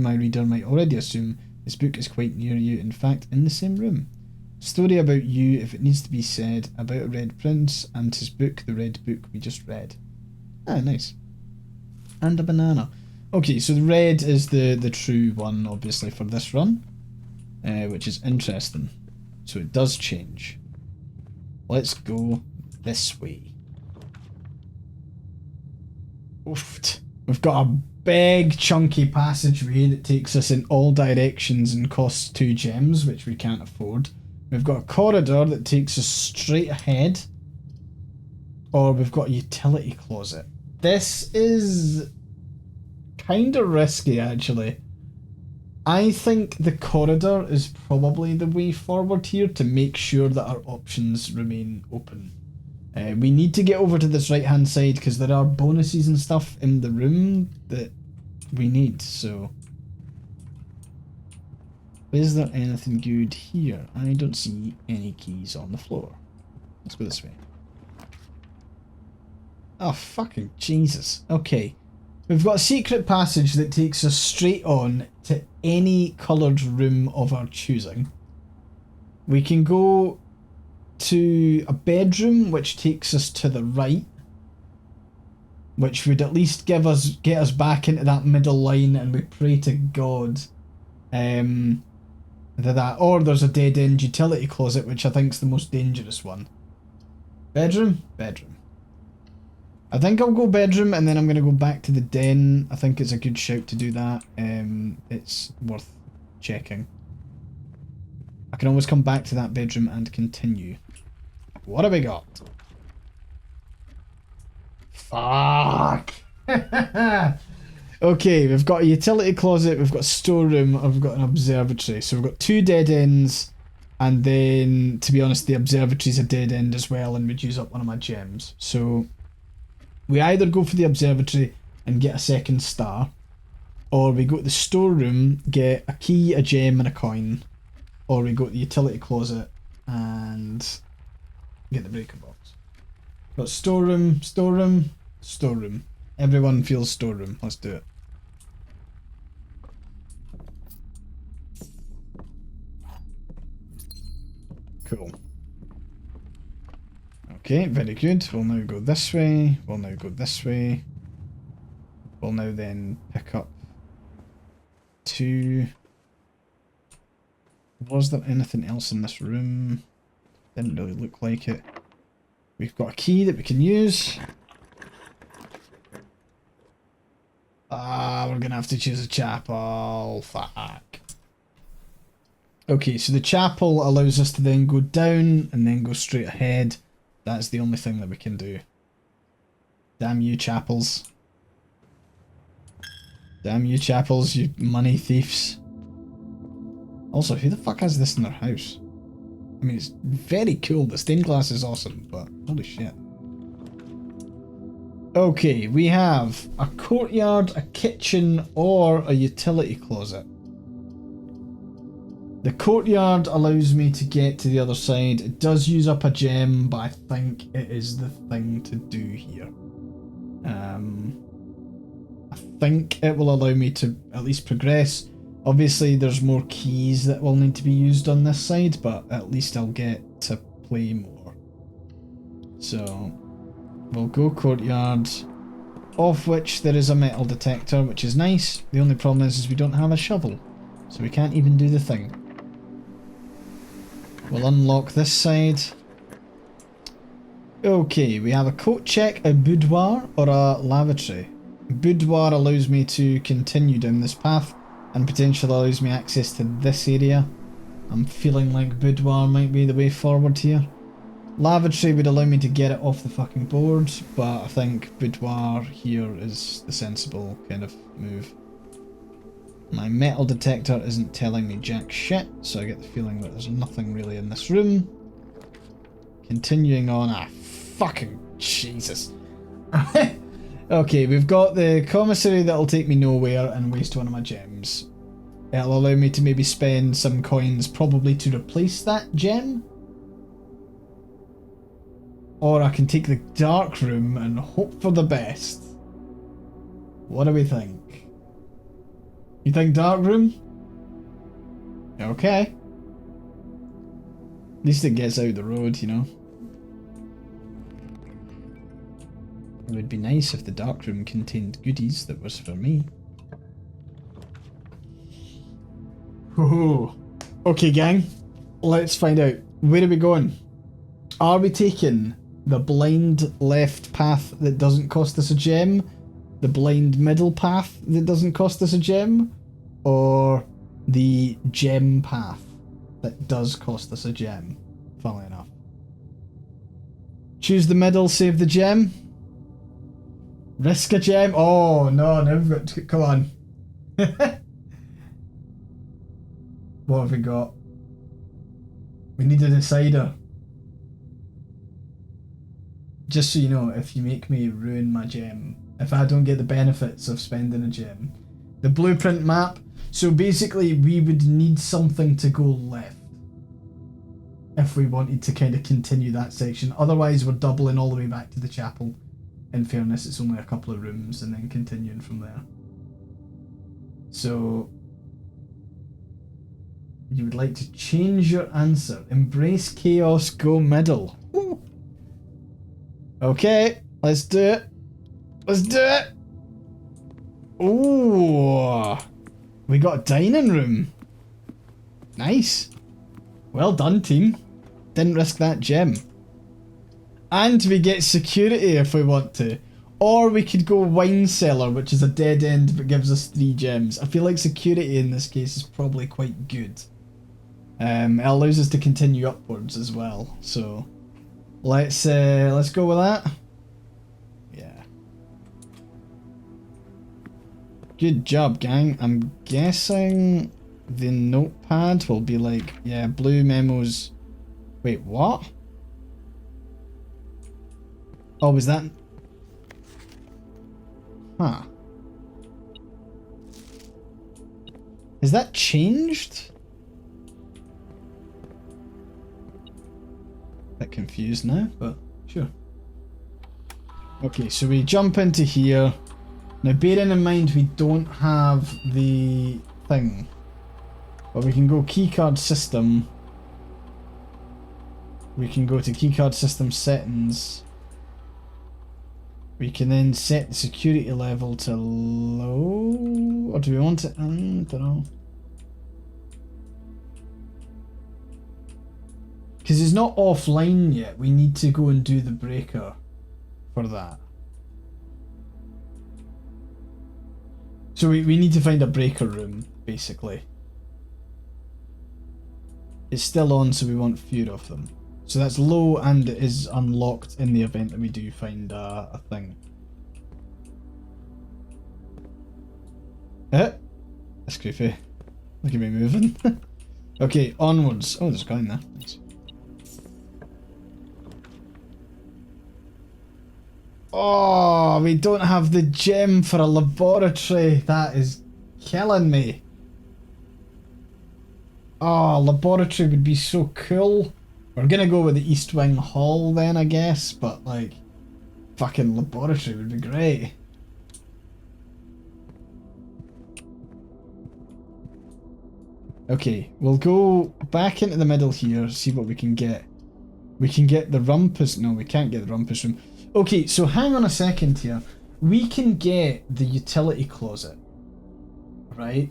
my reader, might already assume, this book is quite near you, in fact, in the same room. A story about you, if it needs to be said, about a red prince, and his book, the red book we just read. Ah, nice. And a banana. Okay, so the red is the true one, obviously, for this run, which is interesting. So it does change. Let's go this way. Oof. We've got a big chunky passageway that takes us in all directions and costs 2 gems, which we can't afford. We've got a corridor that takes us straight ahead, or we've got a utility closet. This is kind of risky, actually. I think the corridor is probably the way forward here to make sure that our options remain open. We need to get over to this right hand side because there are bonuses and stuff in the room that we need, so... Is there anything good here? I don't see any keys on the floor. Let's go this way. Oh, fucking Jesus. Okay. We've got a secret passage that takes us straight on to any coloured room of our choosing. We can go to a bedroom which takes us to the right, which would at least get us back into that middle line, and we pray to God that, or there's a dead end utility closet, which I think is the most dangerous one. Bedroom? Bedroom. I think I'll go bedroom, and then I'm going to go back to the den. I think it's a good shout to do that. It's worth checking. I can always come back to that bedroom and continue. What have we got? Fuck! Okay, we've got a utility closet, we've got a storeroom, and we've got an observatory. So we've got 2 dead ends, and then, to be honest, the observatory's a dead end as well, and would use up one of my gems. So we either go for the observatory and get a 2nd star, or we go to the storeroom, get a key, a gem, and a coin, or we go to the utility closet and get the breaker box. Got storeroom, storeroom, storeroom. Everyone feels storeroom. Let's do it. Cool. Okay, very good. We'll now go this way. We'll now go this way. We'll now then pick up 2. Was there anything else in this room? Didn't really look like it. We've got a key that we can use. Ah, we're gonna have to choose a chapel. Fuck. Okay, so the chapel allows us to then go down and then go straight ahead. That's the only thing that we can do. Damn you, chapels. Damn you chapels, you money thieves. Also, who the fuck has this in their house? I mean, it's very cool. The stained glass is awesome, but holy shit. Okay, we have a courtyard, a kitchen, or a utility closet. The courtyard allows me to get to the other side. It does use up a gem, but I think it is the thing to do here. I think it will allow me to at least progress. Obviously, there's more keys that will need to be used on this side, but at least I'll get to play more. So, we'll go courtyard, of which there is a metal detector, which is nice. The only problem is we don't have a shovel, so we can't even do the thing. We'll unlock this side. Okay, we have a coat check, a boudoir, or a lavatory. Boudoir allows me to continue down this path and potentially allows me access to this area. I'm feeling like boudoir might be the way forward here. Lavatory would allow me to get it off the fucking board, but I think boudoir here is the sensible kind of move. My metal detector isn't telling me jack shit, so I get the feeling that there's nothing really in this room. Continuing on, fucking Jesus. Okay, we've got the commissary that'll take me nowhere and waste one of my gems. It'll allow me to maybe spend some coins probably to replace that gem. Or I can take the dark room and hope for the best. What do we think? You think dark room? Okay. At least it gets out the road, you know. It would be nice if the dark room contained goodies that was for me. Oh, okay, gang. Let's find out. Where are we going? Are we taking the blind left path that doesn't cost us a gem? The blind middle path that doesn't cost us a gem? Or the gem path that does cost us a gem? Funnily enough. Choose the middle, save the gem. Risk a gem? Oh no, now we've got to, come on. What have we got? We need a decider. Just so you know, if you make me ruin my gem, if I don't get the benefits of spending a gem. The blueprint map, so basically we would need something to go left if we wanted to kind of continue that section. Otherwise we're doubling all the way back to the chapel. In fairness, it's only a couple of rooms and then continuing from there. So, you would like to change your answer. Embrace chaos, go middle. Woo. Okay, let's do it. Let's do it. Ooh, we got a dining room. Nice. Well done, team. Didn't risk that gem. And we get security if we want to. Or we could go wine cellar, which is a dead end but gives us 3 gems. I feel like security in this case is probably quite good. It allows us to continue upwards as well. So let's go with that. Yeah. Good job, gang. I'm guessing the notepad will be like, yeah, blue memos. Wait, what? Oh, was that? Huh. Is that changed? Bit confused now, but sure. Okay, so we jump into here. Now, bearing in mind we don't have the thing, but we can go keycard system. We can go to keycard system settings. We can then set the security level to low, or do we want it? I don't know. Because it's not offline yet. We need to go and do the breaker for that. So we need to find a breaker room, basically. It's still on, so we want fewer of them. So that's low and it is unlocked in the event that we do find a thing. That's creepy. Look at me moving. Okay, onwards. Oh, there's a guy in there. Nice. Oh, we don't have the gem for a laboratory. That is killing me. Oh, laboratory would be so cool. We're gonna go with the East Wing Hall then, I guess, but like, fucking laboratory would be great. Okay, we'll go back into the middle here, see what we can get. We can get the rumpus. No, we can't get the rumpus room. Okay, so hang on a second here. We can get the utility closet, right?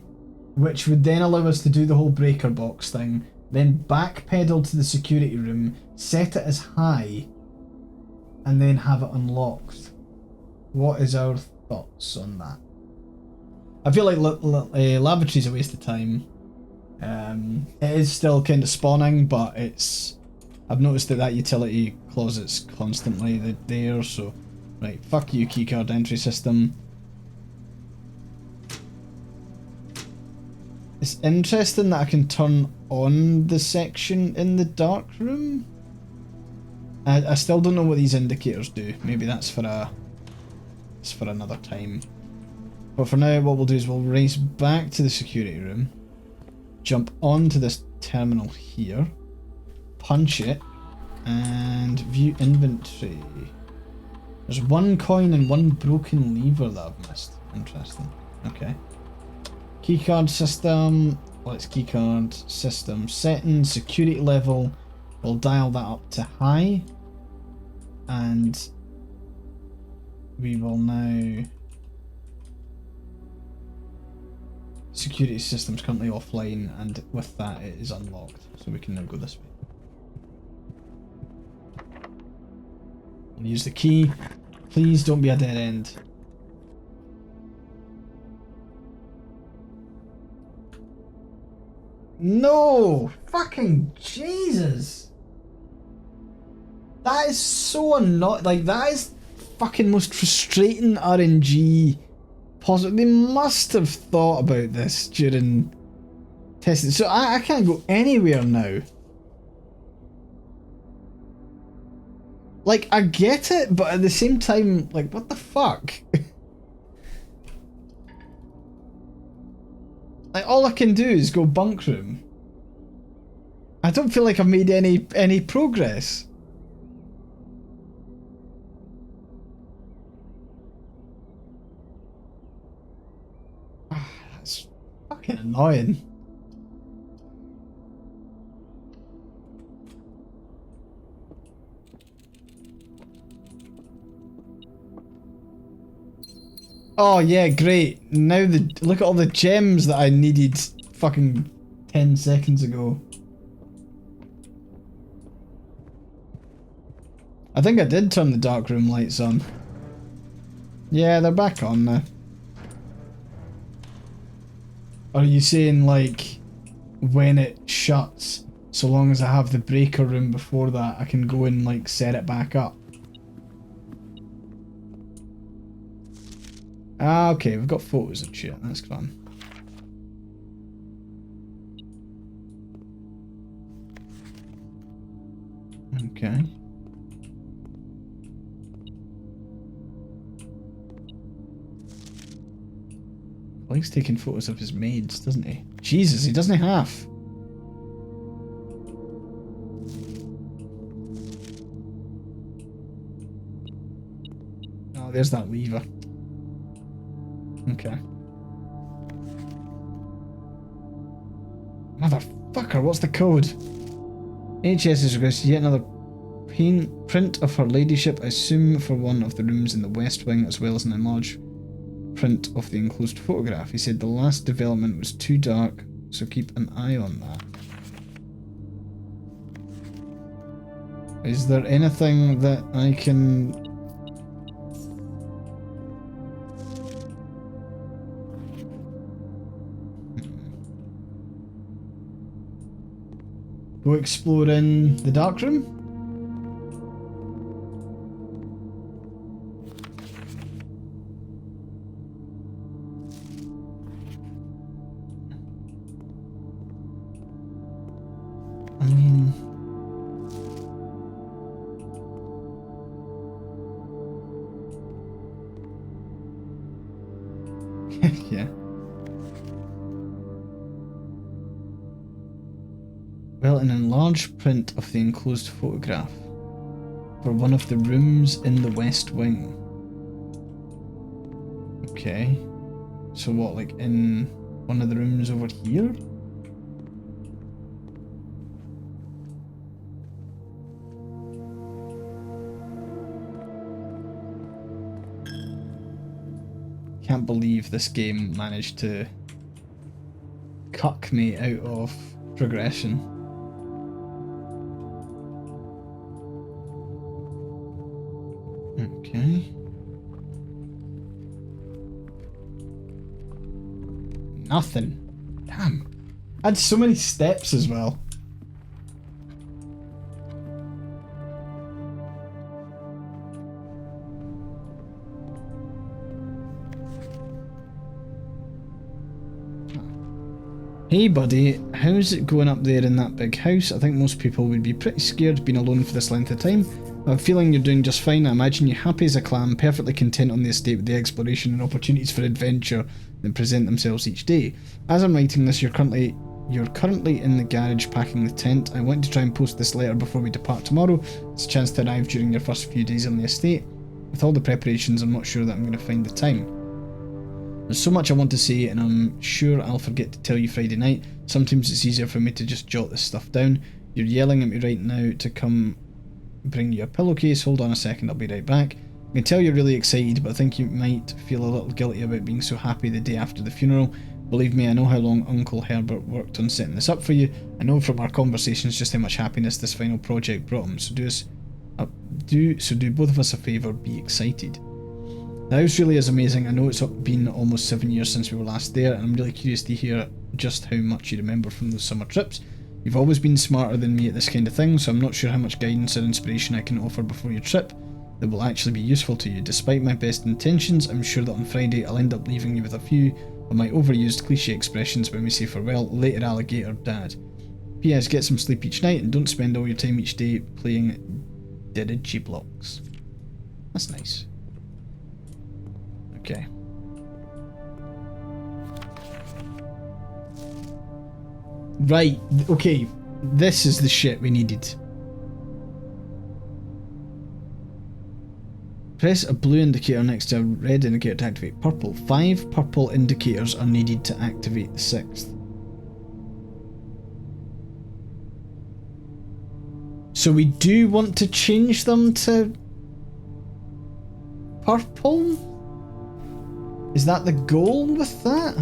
Which would then allow us to do the whole breaker box thing, then backpedal to the security room, set it as high, and then have it unlocked. What is our thoughts on that? I feel like lavatory's a waste of time. It is still kind of spawning, but it's... I've noticed that utility closet's constantly there, so... Right, fuck you, keycard entry system. It's interesting that I can turn on the section in the dark room. I still don't know what these indicators do. Maybe that's for another time. But for now, what we'll do is we'll race back to the security room, jump onto this terminal here, punch it, and view inventory. There's one coin and one broken lever that I've missed. Interesting. Okay. Keycard system. Let's keycard system settings, security level. We'll dial that up to high. And we will now... Security system's currently offline, and with that it is unlocked. So we can now go this way. I'll use the key. Please don't be a dead end. No! Fucking Jesus! That is so annoying. Like, that is fucking most frustrating RNG possible. They must have thought about this during testing. So I can't go anywhere now. Like, I get it, but at the same time, like, what the fuck? Like, all I can do is go bunk room. I don't feel like I've made any progress. That's fucking annoying. Oh yeah, great. Now look at all the gems that I needed fucking 10 seconds ago. I think I did turn the dark room lights on. Yeah, they're back on now. Are you saying like when it shuts, so long as I have the breaker room before that, I can go and like set it back up? Ah, okay, we've got photos and shit, that's fun. Okay. He likes taking photos of his maids, doesn't he? Jesus, he doesn't have. Oh, there's that lever. Okay. Motherfucker, what's the code? HS has requested yet another print of her ladyship, I assume for one of the rooms in the West Wing, as well as an enlarged print of the enclosed photograph. He said the last development was too dark, so keep an eye on that. Is there anything that I can... Go explore in the dark room? Yeah. Well, an enlarged print of the enclosed photograph for one of the rooms in the West Wing. Okay. So what, like in one of the rooms over here? Can't believe this game managed to cuck me out of progression. Okay. Nothing. Damn. I had so many steps as well. Hey buddy, how's it going up there in that big house? I think most people would be pretty scared being alone for this length of time. I'm feeling you're doing just fine. I imagine you're happy as a clam, perfectly content on the estate with the exploration and opportunities for adventure that present themselves each day. As I'm writing this, you're currently in the garage packing the tent. I want to try and post this letter before we depart tomorrow. It's a chance to arrive during your first few days on the estate. With all the preparations, I'm not sure that I'm going to find the time. There's so much I want to say, and I'm sure I'll forget to tell you Friday night. Sometimes it's easier for me to just jot this stuff down. You're yelling at me right now to come bring you a pillowcase. Hold on a second, I'll be right back. I can tell you're really excited, but I think you might feel a little guilty about being so happy the day after the funeral. Believe me, I know how long Uncle Herbert worked on setting this up for you. I know from our conversations just how much happiness this final project brought him. So do both of us a favour, be excited. The house really is amazing. I know it's been almost 7 years since we were last there, and I'm really curious to hear just how much you remember from those summer trips. You've always been smarter than me at this kind of thing, so I'm not sure how much guidance or inspiration I can offer before your trip that will actually be useful to you. Despite my best intentions, I'm sure that on Friday I'll end up leaving you with a few of my overused cliche expressions when we say farewell. Later, alligator, Dad. P.S. Get some sleep each night and don't spend all your time each day playing dirigiblocks. That's nice. Okay. Right, okay. This is the shit we needed. Press a blue indicator next to a red indicator to activate purple. 5 purple indicators are needed to activate the 6th. So we do want to change them to purple? Is that the goal with that?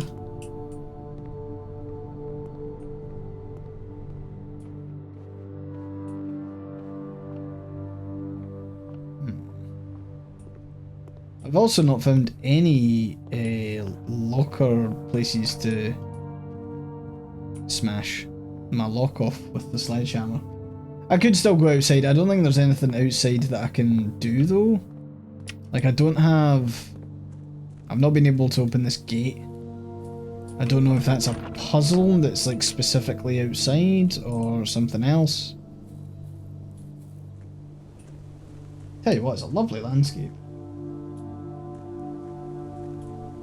I've also not found any locker places to smash my lock off with the sledgehammer. I could still go outside. I don't think there's anything outside that I can do though. Like I've not been able to open this gate. I don't know if that's a puzzle that's like specifically outside or something else. Tell you what, it's a lovely landscape.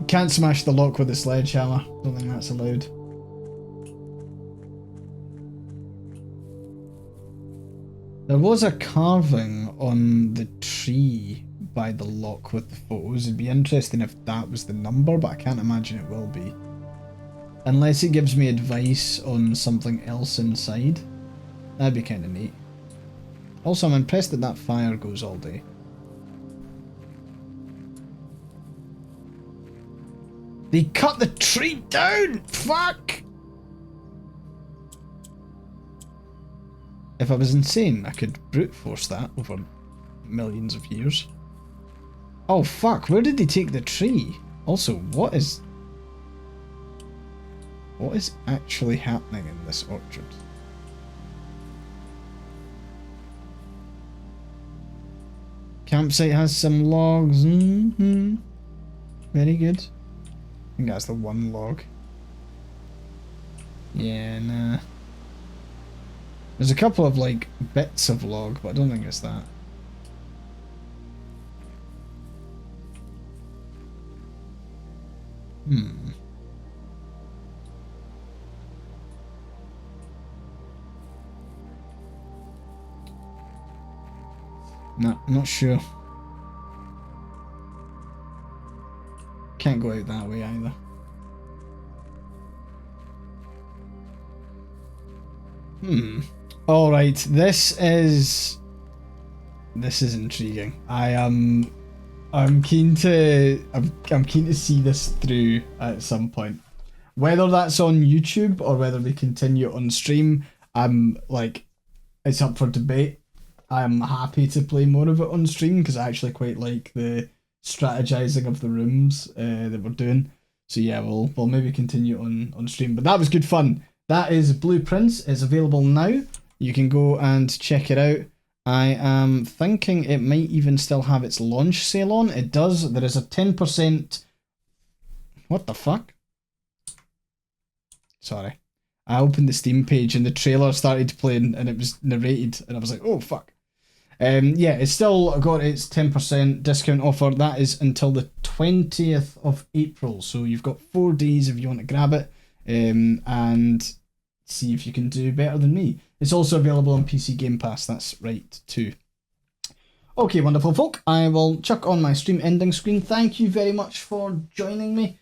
Can't smash the lock with a sledgehammer. Don't think that's allowed. There was a carving on the tree by the lock with the photos. It'd be interesting if that was the number, but I can't imagine it will be. Unless it gives me advice on something else inside. That'd be kind of neat. Also, I'm impressed that that fire goes all day. They cut the tree down! Fuck! If I was insane, I could brute force that over millions of years. Oh fuck, where did they take the tree? Also, what is actually happening in this orchard? Campsite has some logs. Very good. I think that's the one log. Yeah, nah. There's a couple of like bits of log, but I don't think it's that. No, not sure. Can't go out that way either. All right, this is intriguing. I'm keen to see this through at some point. Whether that's on YouTube or whether they continue on stream, it's up for debate. I'm happy to play more of it on stream because I actually quite like the strategizing of the rooms that we're doing. So yeah, we'll maybe continue on stream. But that was good fun. That is Blueprints. It's available now. You can go and check it out. I am thinking it might even still have its launch sale on. It does. There is a 10%... What the fuck? Sorry. I opened the Steam page and the trailer started playing and it was narrated and I was like, oh fuck. Yeah, it's still got its 10% discount offer. That is until the 20th of April. So you've got 4 days if you want to grab it and see if you can do better than me. It's also available on PC Game Pass. That's right too. Okay, wonderful folk. I will chuck on my stream ending screen. Thank you very much for joining me.